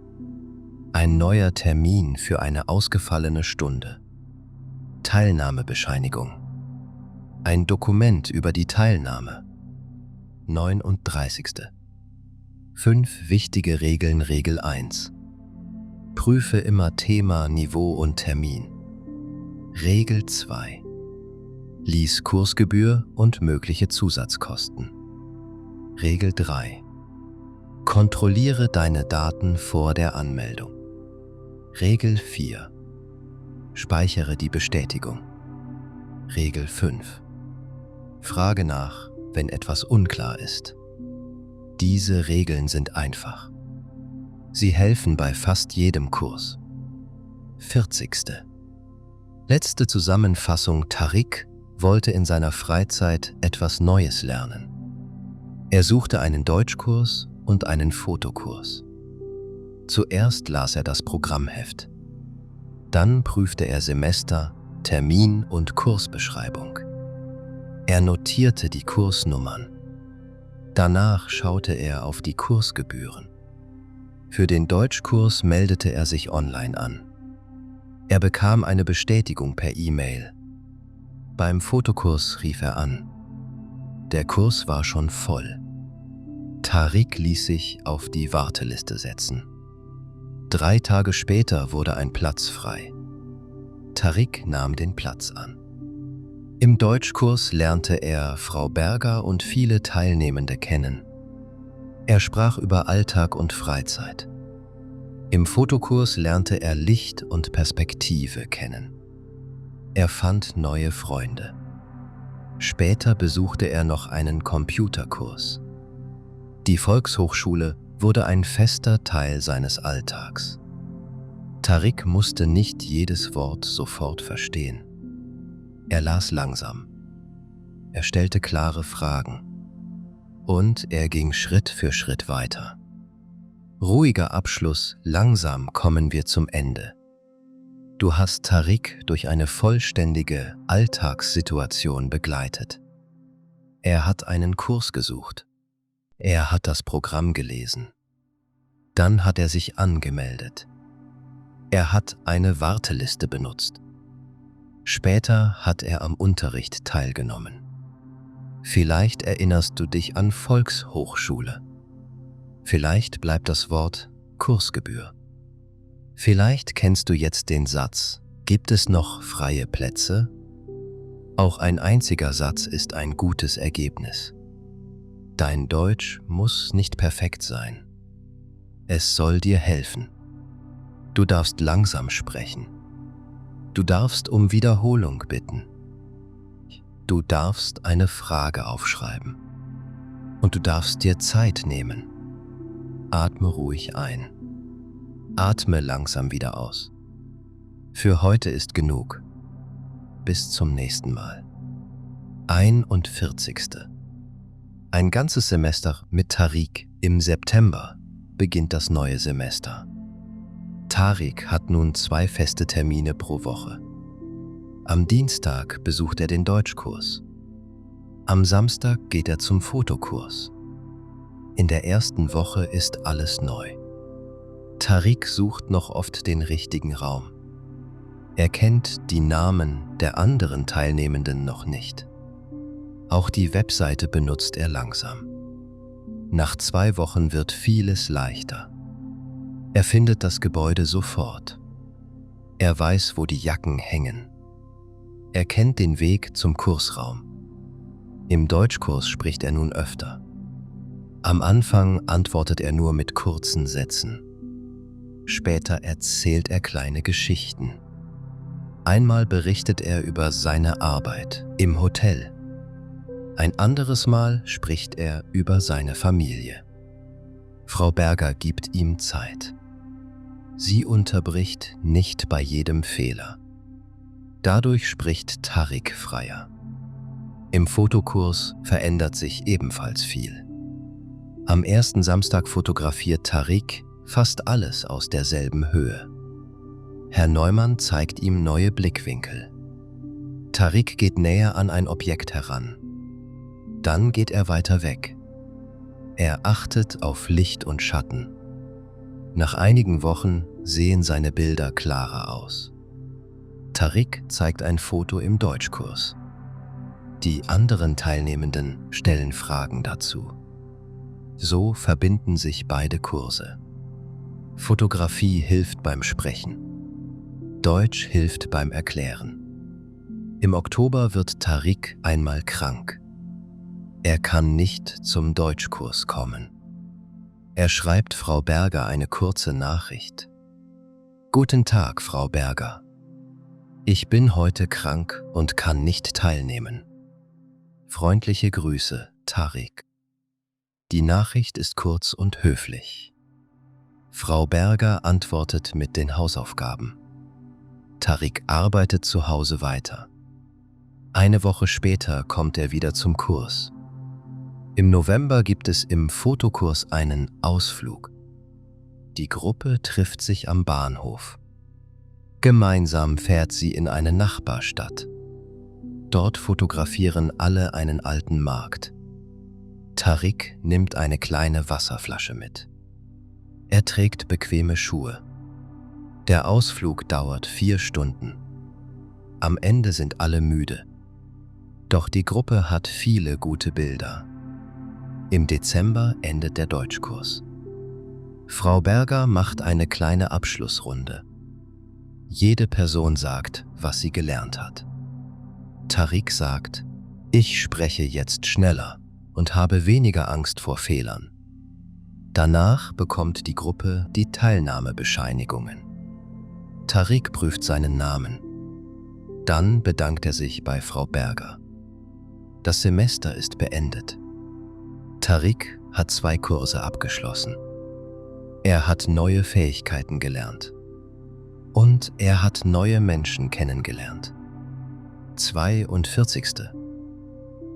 Ein neuer Termin für eine ausgefallene Stunde. Teilnahmebescheinigung. Ein Dokument über die Teilnahme. 39. 5 wichtige Regeln. Regel 1. Prüfe immer Thema, Niveau und Termin. Regel 2. Lies Kursgebühr und mögliche Zusatzkosten. Regel 3. Kontrolliere deine Daten vor der Anmeldung. Regel 4. Speichere die Bestätigung. Regel 5. Frage nach, wenn etwas unklar ist. Diese Regeln sind einfach. Sie helfen bei fast jedem Kurs. 40. Letzte Zusammenfassung. Tariq wollte in seiner Freizeit etwas Neues lernen. Er suchte einen Deutschkurs und einen Fotokurs. Zuerst las er das Programmheft. Dann prüfte er Semester, Termin und Kursbeschreibung. Er notierte die Kursnummern. Danach schaute er auf die Kursgebühren. Für den Deutschkurs meldete er sich online an. Er bekam eine Bestätigung per E-Mail. Beim Fotokurs rief er an. Der Kurs war schon voll. Tariq ließ sich auf die Warteliste setzen. 3 Tage später wurde ein Platz frei. Tariq nahm den Platz an. Im Deutschkurs lernte er Frau Berger und viele Teilnehmende kennen. Er sprach über Alltag und Freizeit. Im Fotokurs lernte er Licht und Perspektive kennen. Er fand neue Freunde. Später besuchte er noch einen Computerkurs. Die Volkshochschule wurde ein fester Teil seines Alltags. Tariq musste nicht jedes Wort sofort verstehen. Er las langsam. Er stellte klare Fragen. Und er ging Schritt für Schritt weiter. Ruhiger Abschluss, langsam kommen wir zum Ende. Du hast Tariq durch eine vollständige Alltagssituation begleitet. Er hat einen Kurs gesucht. Er hat das Programm gelesen. Dann hat er sich angemeldet. Er hat eine Warteliste benutzt. Später hat er am Unterricht teilgenommen. Vielleicht erinnerst du dich an Volkshochschule. Vielleicht bleibt das Wort Kursgebühr. Vielleicht kennst du jetzt den Satz: Gibt es noch freie Plätze? Auch ein einziger Satz ist ein gutes Ergebnis. Dein Deutsch muss nicht perfekt sein. Es soll dir helfen. Du darfst langsam sprechen. Du darfst um Wiederholung bitten. Du darfst eine Frage aufschreiben. Und du darfst dir Zeit nehmen. Atme ruhig ein. Atme langsam wieder aus. Für heute ist genug. Bis zum nächsten Mal. 41. Ein ganzes Semester mit Tariq. Im September beginnt das neue Semester. Tariq hat nun 2 feste Termine pro Woche. Am Dienstag besucht er den Deutschkurs. Am Samstag geht er zum Fotokurs. In der ersten Woche ist alles neu. Tariq sucht noch oft den richtigen Raum. Er kennt die Namen der anderen Teilnehmenden noch nicht. Auch die Webseite benutzt er langsam. Nach 2 Wochen wird vieles leichter. Er findet das Gebäude sofort. Er weiß, wo die Jacken hängen. Er kennt den Weg zum Kursraum. Im Deutschkurs spricht er nun öfter. Am Anfang antwortet er nur mit kurzen Sätzen. Später erzählt er kleine Geschichten. Einmal berichtet er über seine Arbeit im Hotel. Ein anderes Mal spricht er über seine Familie. Frau Berger gibt ihm Zeit. Sie unterbricht nicht bei jedem Fehler. Dadurch spricht Tariq freier. Im Fotokurs verändert sich ebenfalls viel. Am ersten Samstag fotografiert Tariq fast alles aus derselben Höhe. Herr Neumann zeigt ihm neue Blickwinkel. Tariq geht näher an ein Objekt heran. Dann geht er weiter weg. Er achtet auf Licht und Schatten. Nach einigen Wochen sehen seine Bilder klarer aus. Tariq zeigt ein Foto im Deutschkurs. Die anderen Teilnehmenden stellen Fragen dazu. So verbinden sich beide Kurse. Fotografie hilft beim Sprechen. Deutsch hilft beim Erklären. Im Oktober wird Tariq einmal krank. Er kann nicht zum Deutschkurs kommen. Er schreibt Frau Berger eine kurze Nachricht. Guten Tag, Frau Berger. Ich bin heute krank und kann nicht teilnehmen. Freundliche Grüße, Tariq. Die Nachricht ist kurz und höflich. Frau Berger antwortet mit den Hausaufgaben. Tariq arbeitet zu Hause weiter. Eine Woche später kommt er wieder zum Kurs. Im November gibt es im Fotokurs einen Ausflug. Die Gruppe trifft sich am Bahnhof. Gemeinsam fährt sie in eine Nachbarstadt. Dort fotografieren alle einen alten Markt. Tariq nimmt eine kleine Wasserflasche mit. Er trägt bequeme Schuhe. Der Ausflug dauert 4 Stunden. Am Ende sind alle müde. Doch die Gruppe hat viele gute Bilder. Im Dezember endet der Deutschkurs. Frau Berger macht eine kleine Abschlussrunde. Jede Person sagt, was sie gelernt hat. Tariq sagt, ich spreche jetzt schneller und habe weniger Angst vor Fehlern. Danach bekommt die Gruppe die Teilnahmebescheinigungen. Tariq prüft seinen Namen. Dann bedankt er sich bei Frau Berger. Das Semester ist beendet. Tariq hat 2 Kurse abgeschlossen. Er hat neue Fähigkeiten gelernt. Und er hat neue Menschen kennengelernt. 42.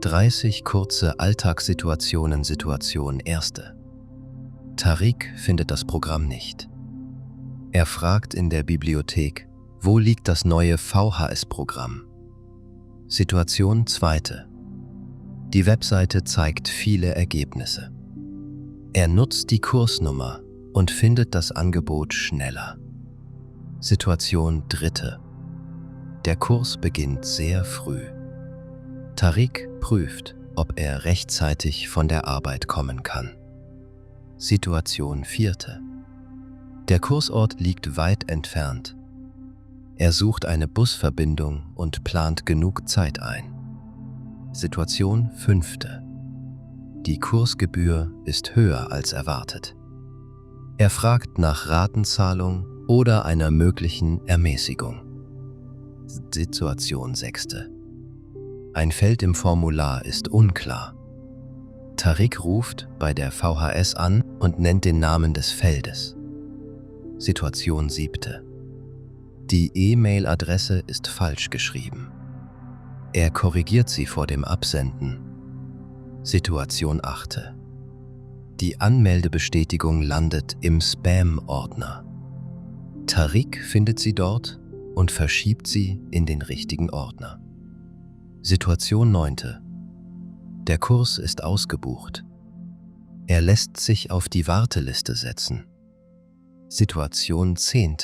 30 kurze Alltagssituationen, Situation 1. Tariq findet das Programm nicht. Er fragt in der Bibliothek, wo liegt das neue VHS-Programm? Situation 2. Die Webseite zeigt viele Ergebnisse. Er nutzt die Kursnummer und findet das Angebot schneller. Situation 3. Der Kurs beginnt sehr früh. Tariq prüft, ob er rechtzeitig von der Arbeit kommen kann. Situation 4. Der Kursort liegt weit entfernt. Er sucht eine Busverbindung und plant genug Zeit ein. Situation 5. Die Kursgebühr ist höher als erwartet. Er fragt nach Ratenzahlung oder einer möglichen Ermäßigung. Situation 6. Ein Feld im Formular ist unklar. Tariq ruft bei der VHS an und nennt den Namen des Feldes. Situation 7. Die E-Mail-Adresse ist falsch geschrieben. Er korrigiert sie vor dem Absenden. Situation 8. Die Anmeldebestätigung landet im Spam-Ordner. Tariq findet sie dort und verschiebt sie in den richtigen Ordner. Situation 9. Der Kurs ist ausgebucht. Er lässt sich auf die Warteliste setzen. Situation 10.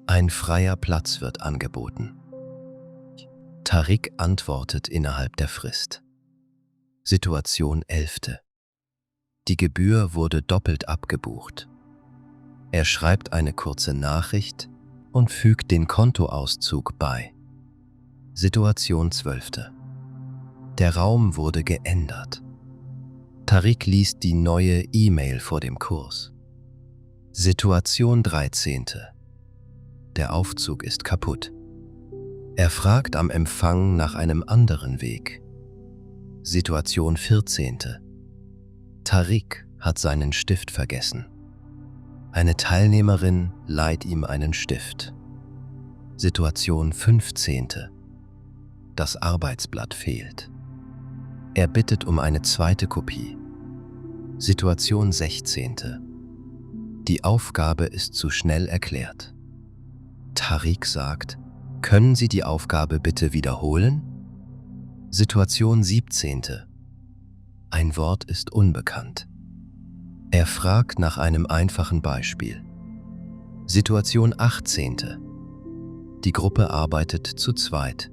Ein freier Platz wird angeboten. Tariq antwortet innerhalb der Frist. Situation 11. Die Gebühr wurde doppelt abgebucht. Er schreibt eine kurze Nachricht und fügt den Kontoauszug bei. Situation 12. Der Raum wurde geändert. Tariq liest die neue E-Mail vor dem Kurs. Situation 13. Der Aufzug ist kaputt. Er fragt am Empfang nach einem anderen Weg. Situation 14. Tariq hat seinen Stift vergessen. Eine Teilnehmerin leiht ihm einen Stift. Situation 15. Das Arbeitsblatt fehlt. Er bittet um eine zweite Kopie. Situation 16. Die Aufgabe ist zu schnell erklärt. Tariq sagt, können Sie die Aufgabe bitte wiederholen? Situation 17. Ein Wort ist unbekannt. Er fragt nach einem einfachen Beispiel. Situation 18. Die Gruppe arbeitet zu zweit.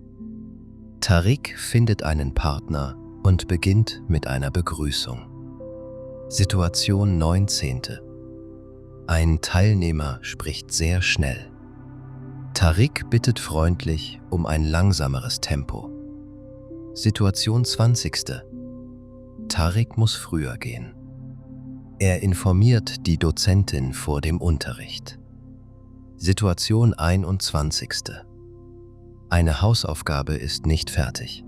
Tariq findet einen Partner und beginnt mit einer Begrüßung. Situation 19. Ein Teilnehmer spricht sehr schnell. Tariq bittet freundlich um ein langsameres Tempo. Situation 20. Tariq muss früher gehen. Er informiert die Dozentin vor dem Unterricht. Situation 21. Eine Hausaufgabe ist nicht fertig.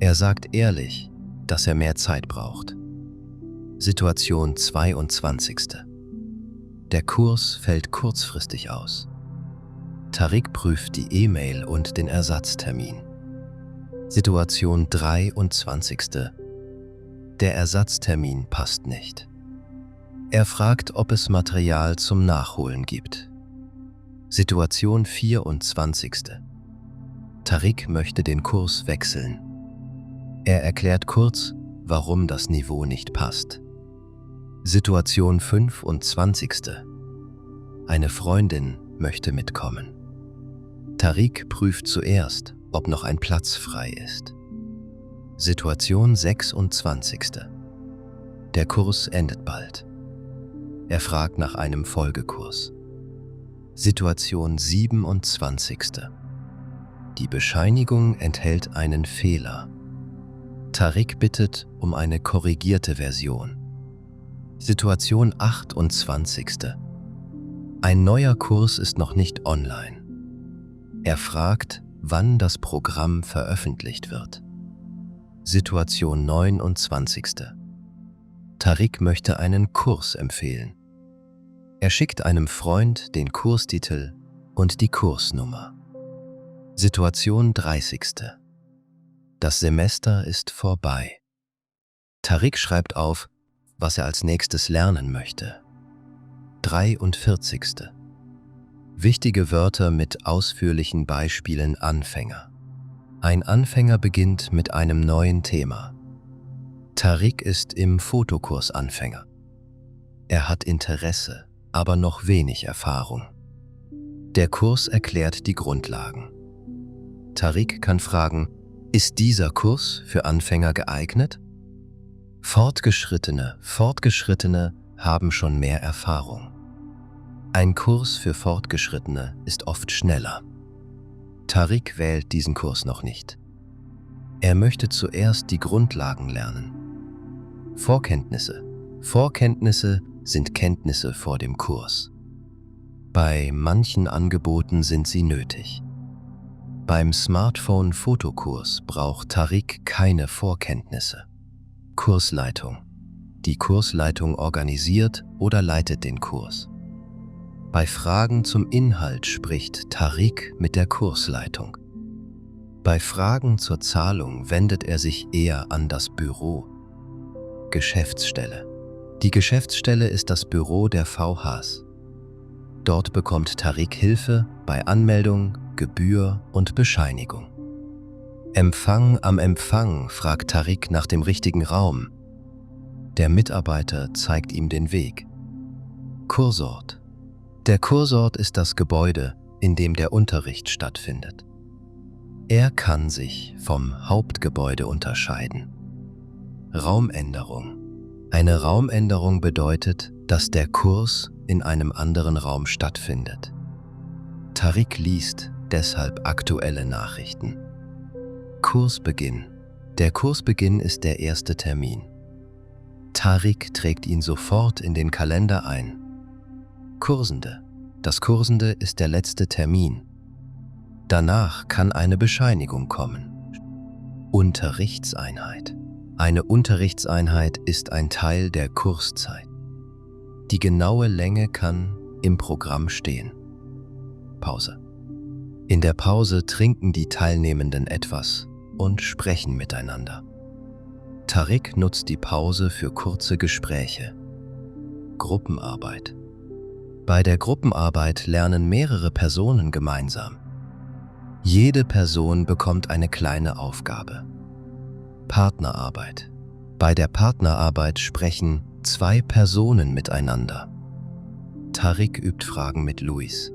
Er sagt ehrlich, dass er mehr Zeit braucht. Situation 22. Der Kurs fällt kurzfristig aus. Tariq prüft die E-Mail und den Ersatztermin. Situation 23. Der Ersatztermin passt nicht. Er fragt, ob es Material zum Nachholen gibt. Situation 24. Tariq möchte den Kurs wechseln. Er erklärt kurz, warum das Niveau nicht passt. Situation 25. Eine Freundin möchte mitkommen. Tariq prüft zuerst, ob noch ein Platz frei ist. Situation 26. Der Kurs endet bald. Er fragt nach einem Folgekurs. Situation 27. Die Bescheinigung enthält einen Fehler. Tariq bittet um eine korrigierte Version. Situation 28. Ein neuer Kurs ist noch nicht online. Er fragt, wann das Programm veröffentlicht wird. Situation 29. Tariq möchte einen Kurs empfehlen. Er schickt einem Freund den Kurstitel und die Kursnummer. Situation 30. Das Semester ist vorbei. Tariq schreibt auf, was er als nächstes lernen möchte. 43. Wichtige Wörter mit ausführlichen Beispielen Anfänger. Ein Anfänger beginnt mit einem neuen Thema. Tariq ist im Fotokurs Anfänger. Er hat Interesse, aber noch wenig Erfahrung. Der Kurs erklärt die Grundlagen. Tariq kann fragen, ist dieser Kurs für Anfänger geeignet? Fortgeschrittene haben schon mehr Erfahrung. Ein Kurs für Fortgeschrittene ist oft schneller. Tariq wählt diesen Kurs noch nicht. Er möchte zuerst die Grundlagen lernen. Vorkenntnisse sind Kenntnisse vor dem Kurs. Bei manchen Angeboten sind sie nötig. Beim Smartphone-Fotokurs braucht Tariq keine Vorkenntnisse. Kursleitung. Die Kursleitung organisiert oder leitet den Kurs. Bei Fragen zum Inhalt spricht Tariq mit der Kursleitung. Bei Fragen zur Zahlung wendet er sich eher an das Büro. Geschäftsstelle. Die Geschäftsstelle ist das Büro der VHs. Dort bekommt Tariq Hilfe bei Anmeldung, Gebühr und Bescheinigung. Empfang am Empfang fragt Tariq nach dem richtigen Raum. Der Mitarbeiter zeigt ihm den Weg. Kursort. Der Kursort ist das Gebäude, in dem der Unterricht stattfindet. Er kann sich vom Hauptgebäude unterscheiden. Raumänderung. Eine Raumänderung bedeutet, dass der Kurs in einem anderen Raum stattfindet. Tariq liest deshalb aktuelle Nachrichten. Kursbeginn. Der Kursbeginn ist der erste Termin. Tariq trägt ihn sofort in den Kalender ein. Kursende. Das Kursende ist der letzte Termin. Danach kann eine Bescheinigung kommen. Unterrichtseinheit. Eine Unterrichtseinheit ist ein Teil der Kurszeit. Die genaue Länge kann im Programm stehen. Pause. In der Pause trinken die Teilnehmenden etwas und sprechen miteinander. Tariq nutzt die Pause für kurze Gespräche. Gruppenarbeit. Bei der Gruppenarbeit lernen mehrere Personen gemeinsam. Jede Person bekommt eine kleine Aufgabe. Partnerarbeit. Bei der Partnerarbeit sprechen 2 Personen miteinander. Tariq übt Fragen mit Luis.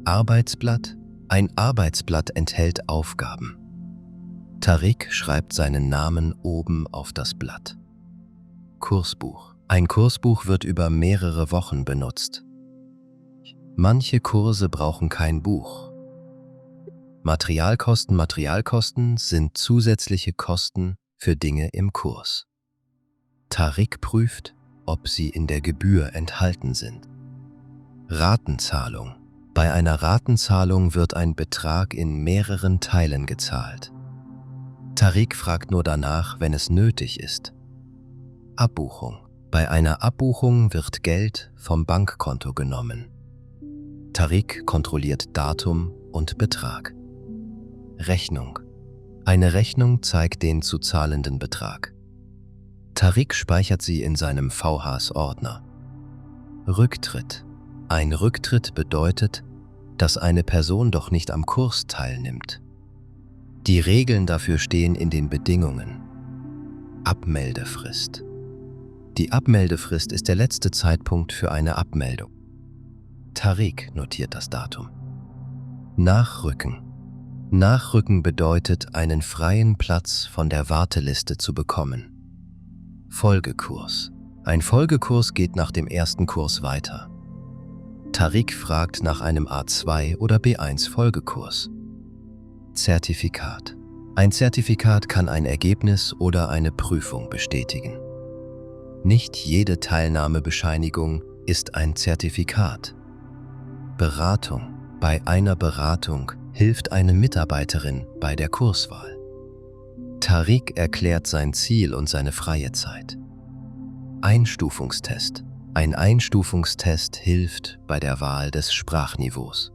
Arbeitsblatt. Ein Arbeitsblatt enthält Aufgaben. Tariq schreibt seinen Namen oben auf das Blatt. Kursbuch. Ein Kursbuch wird über mehrere Wochen benutzt. Manche Kurse brauchen kein Buch. Materialkosten sind zusätzliche Kosten für Dinge im Kurs. Tariq prüft, ob sie in der Gebühr enthalten sind. Ratenzahlung. Bei einer Ratenzahlung wird ein Betrag in mehreren Teilen gezahlt. Tariq fragt nur danach, wenn es nötig ist. Abbuchung. Bei einer Abbuchung wird Geld vom Bankkonto genommen. Tariq kontrolliert Datum und Betrag. Rechnung. Eine Rechnung zeigt den zu zahlenden Betrag. Tariq speichert sie in seinem VHS-Ordner. Rücktritt. Ein Rücktritt bedeutet, dass eine Person doch nicht am Kurs teilnimmt. Die Regeln dafür stehen in den Bedingungen. Abmeldefrist. Die Abmeldefrist ist der letzte Zeitpunkt für eine Abmeldung. Tariq notiert das Datum. Nachrücken. Nachrücken bedeutet, einen freien Platz von der Warteliste zu bekommen. Folgekurs. Ein Folgekurs geht nach dem ersten Kurs weiter. Tariq fragt nach einem A2 oder B1 Folgekurs. Zertifikat. Ein Zertifikat kann ein Ergebnis oder eine Prüfung bestätigen. Nicht jede Teilnahmebescheinigung ist ein Zertifikat. Beratung. Bei einer Beratung hilft eine Mitarbeiterin bei der Kurswahl. Tariq erklärt sein Ziel und seine freie Zeit. Einstufungstest. Ein Einstufungstest hilft bei der Wahl des Sprachniveaus.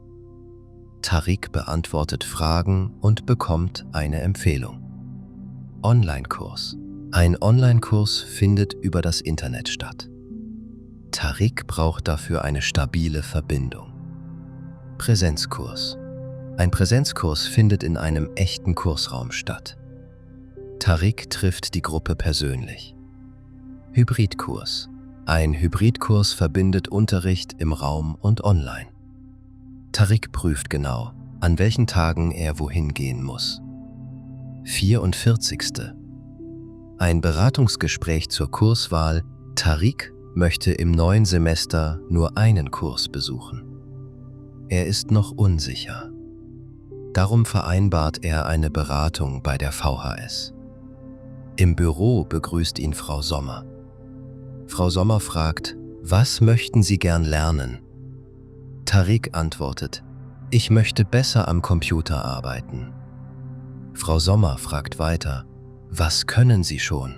Tariq beantwortet Fragen und bekommt eine Empfehlung. Online-Kurs. Ein Online-Kurs findet über das Internet statt. Tariq braucht dafür eine stabile Verbindung. Präsenzkurs. Ein Präsenzkurs findet in einem echten Kursraum statt. Tariq trifft die Gruppe persönlich. Hybridkurs. Ein Hybridkurs verbindet Unterricht im Raum und online. Tariq prüft genau, an welchen Tagen er wohin gehen muss. 44. Ein Beratungsgespräch zur Kurswahl. Tariq möchte im neuen Semester nur einen Kurs besuchen. Er ist noch unsicher. Darum vereinbart er eine Beratung bei der VHS. Im Büro begrüßt ihn Frau Sommer. Frau Sommer fragt, was möchten Sie gern lernen? Tariq antwortet, ich möchte besser am Computer arbeiten. Frau Sommer fragt weiter, was können Sie schon?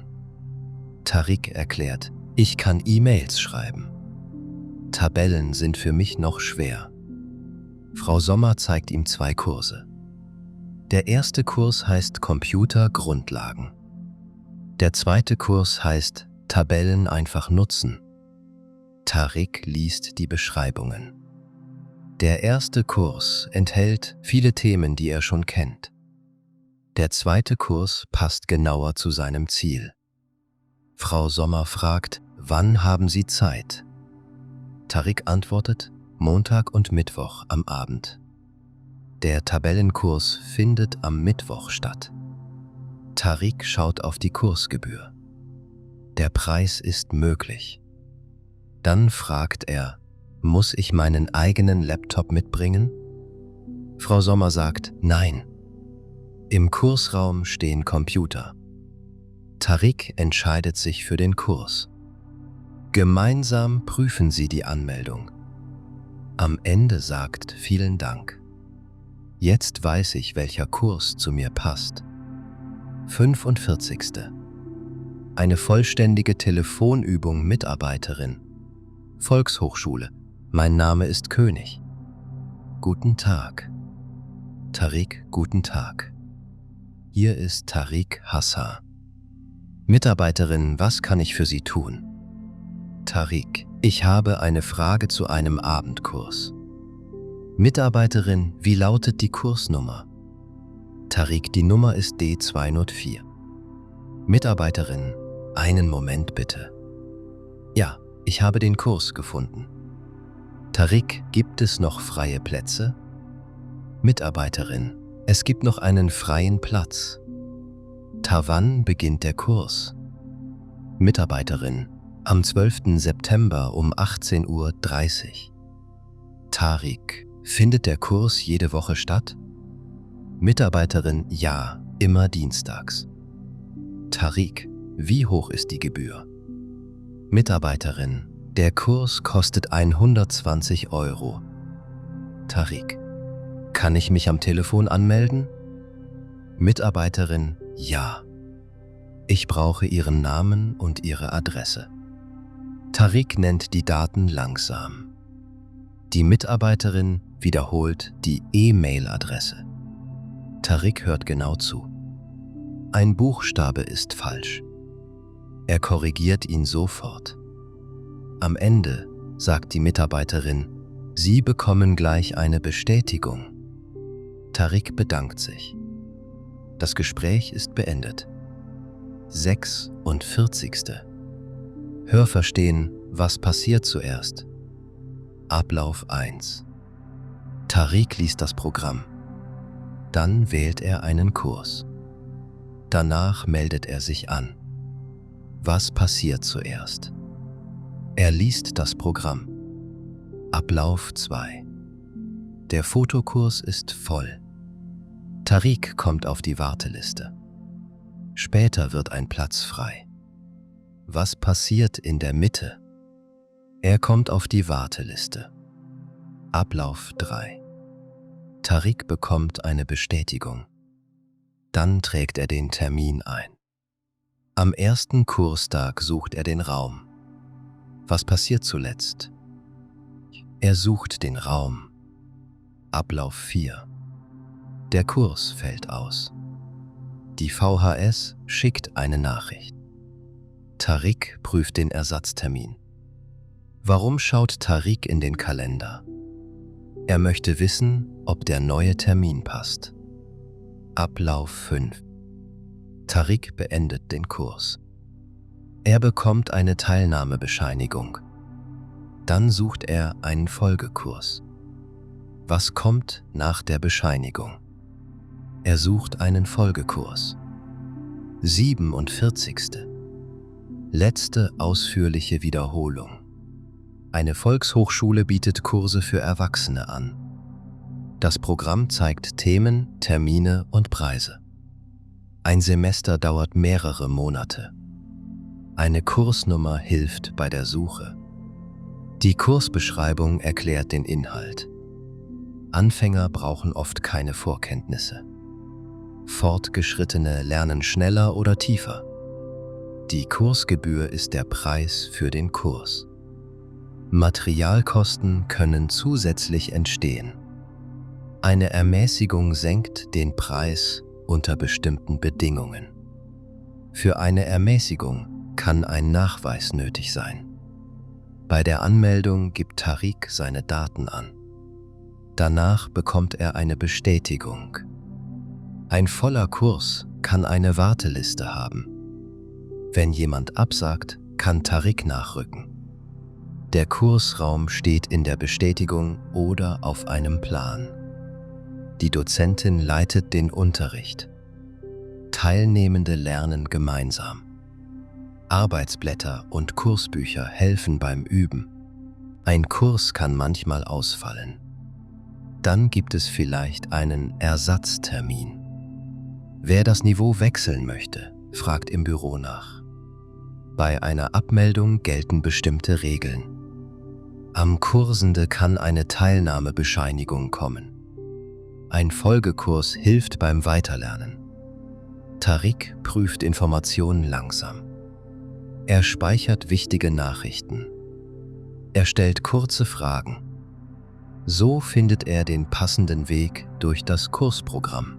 Tariq erklärt, ich kann E-Mails schreiben. Tabellen sind für mich noch schwer. Frau Sommer zeigt ihm 2 Kurse. Der erste Kurs heißt Computer Grundlagen. Der zweite Kurs heißt Tabellen einfach nutzen. Tariq liest die Beschreibungen. Der erste Kurs enthält viele Themen, die er schon kennt. Der zweite Kurs passt genauer zu seinem Ziel. Frau Sommer fragt, wann haben Sie Zeit? Tariq antwortet, Montag und Mittwoch am Abend. Der Tabellenkurs findet am Mittwoch statt. Tariq schaut auf die Kursgebühr. Der Preis ist möglich. Dann fragt er, muss ich meinen eigenen Laptop mitbringen? Frau Sommer sagt, nein. Im Kursraum stehen Computer. Tariq entscheidet sich für den Kurs. Gemeinsam prüfen sie die Anmeldung. Am Ende sagt vielen Dank. Jetzt weiß ich, welcher Kurs zu mir passt. 45. Eine vollständige Telefonübung Mitarbeiterin. Volkshochschule. Mein Name ist König. Guten Tag. Tariq, guten Tag. Hier ist Tariq Hassa. Mitarbeiterin, was kann ich für Sie tun? Tariq, ich habe eine Frage zu einem Abendkurs. Mitarbeiterin, wie lautet die Kursnummer? Tariq, die Nummer ist D204. Mitarbeiterin, einen Moment bitte. Ja, ich habe den Kurs gefunden. Tariq, gibt es noch freie Plätze? Mitarbeiterin, es gibt noch einen freien Platz. Wann beginnt der Kurs? Mitarbeiterin, am 12. September um 18:30 Uhr. Tarik, findet der Kurs jede Woche statt? Mitarbeiterin, ja, immer dienstags. Tarik, wie hoch ist die Gebühr? Mitarbeiterin, der Kurs kostet 120 €. Tarik, kann ich mich am Telefon anmelden? Mitarbeiterin, ja. Ich brauche Ihren Namen und Ihre Adresse. Tarik nennt die Daten langsam. Die Mitarbeiterin wiederholt die E-Mail-Adresse. Tarik hört genau zu. Ein Buchstabe ist falsch. Er korrigiert ihn sofort. Am Ende sagt die Mitarbeiterin, Sie bekommen gleich eine Bestätigung. Tarik bedankt sich. Das Gespräch ist beendet. 46. Hörverstehen, was passiert zuerst? Ablauf 1. Tarik liest das Programm. Dann wählt er einen Kurs. Danach meldet er sich an. Was passiert zuerst? Er liest das Programm. Ablauf 2. Der Fotokurs ist voll. Tarik kommt auf die Warteliste. Später wird ein Platz frei. Was passiert in der Mitte? Er kommt auf die Warteliste. Ablauf 3. Tarik bekommt eine Bestätigung. Dann trägt er den Termin ein. Am ersten Kurstag sucht er den Raum. Was passiert zuletzt? Er sucht den Raum. Ablauf 4. Der Kurs fällt aus. Die VHS schickt eine Nachricht. Tarik prüft den Ersatztermin. Warum schaut Tarik in den Kalender? Er möchte wissen, ob der neue Termin passt. Ablauf 5. Tarik beendet den Kurs. Er bekommt eine Teilnahmebescheinigung. Dann sucht er einen Folgekurs. Was kommt nach der Bescheinigung? Er sucht einen Folgekurs. 47. Letzte ausführliche Wiederholung. Eine Volkshochschule bietet Kurse für Erwachsene an. Das Programm zeigt Themen, Termine und Preise. Ein Semester dauert mehrere Monate. Eine Kursnummer hilft bei der Suche. Die Kursbeschreibung erklärt den Inhalt. Anfänger brauchen oft keine Vorkenntnisse. Fortgeschrittene lernen schneller oder tiefer. Die Kursgebühr ist der Preis für den Kurs. Materialkosten können zusätzlich entstehen. Eine Ermäßigung senkt den Preis unter bestimmten Bedingungen. Für eine Ermäßigung kann ein Nachweis nötig sein. Bei der Anmeldung gibt Tarik seine Daten an. Danach bekommt er eine Bestätigung. Ein voller Kurs kann eine Warteliste haben. Wenn jemand absagt, kann Tarik nachrücken. Der Kursraum steht in der Bestätigung oder auf einem Plan. Die Dozentin leitet den Unterricht. Teilnehmende lernen gemeinsam. Arbeitsblätter und Kursbücher helfen beim Üben. Ein Kurs kann manchmal ausfallen. Dann gibt es vielleicht einen Ersatztermin. Wer das Niveau wechseln möchte, fragt im Büro nach. Bei einer Abmeldung gelten bestimmte Regeln. Am Kursende kann eine Teilnahmebescheinigung kommen. Ein Folgekurs hilft beim Weiterlernen. Tarik prüft Informationen langsam. Er speichert wichtige Nachrichten. Er stellt kurze Fragen. So findet er den passenden Weg durch das Kursprogramm.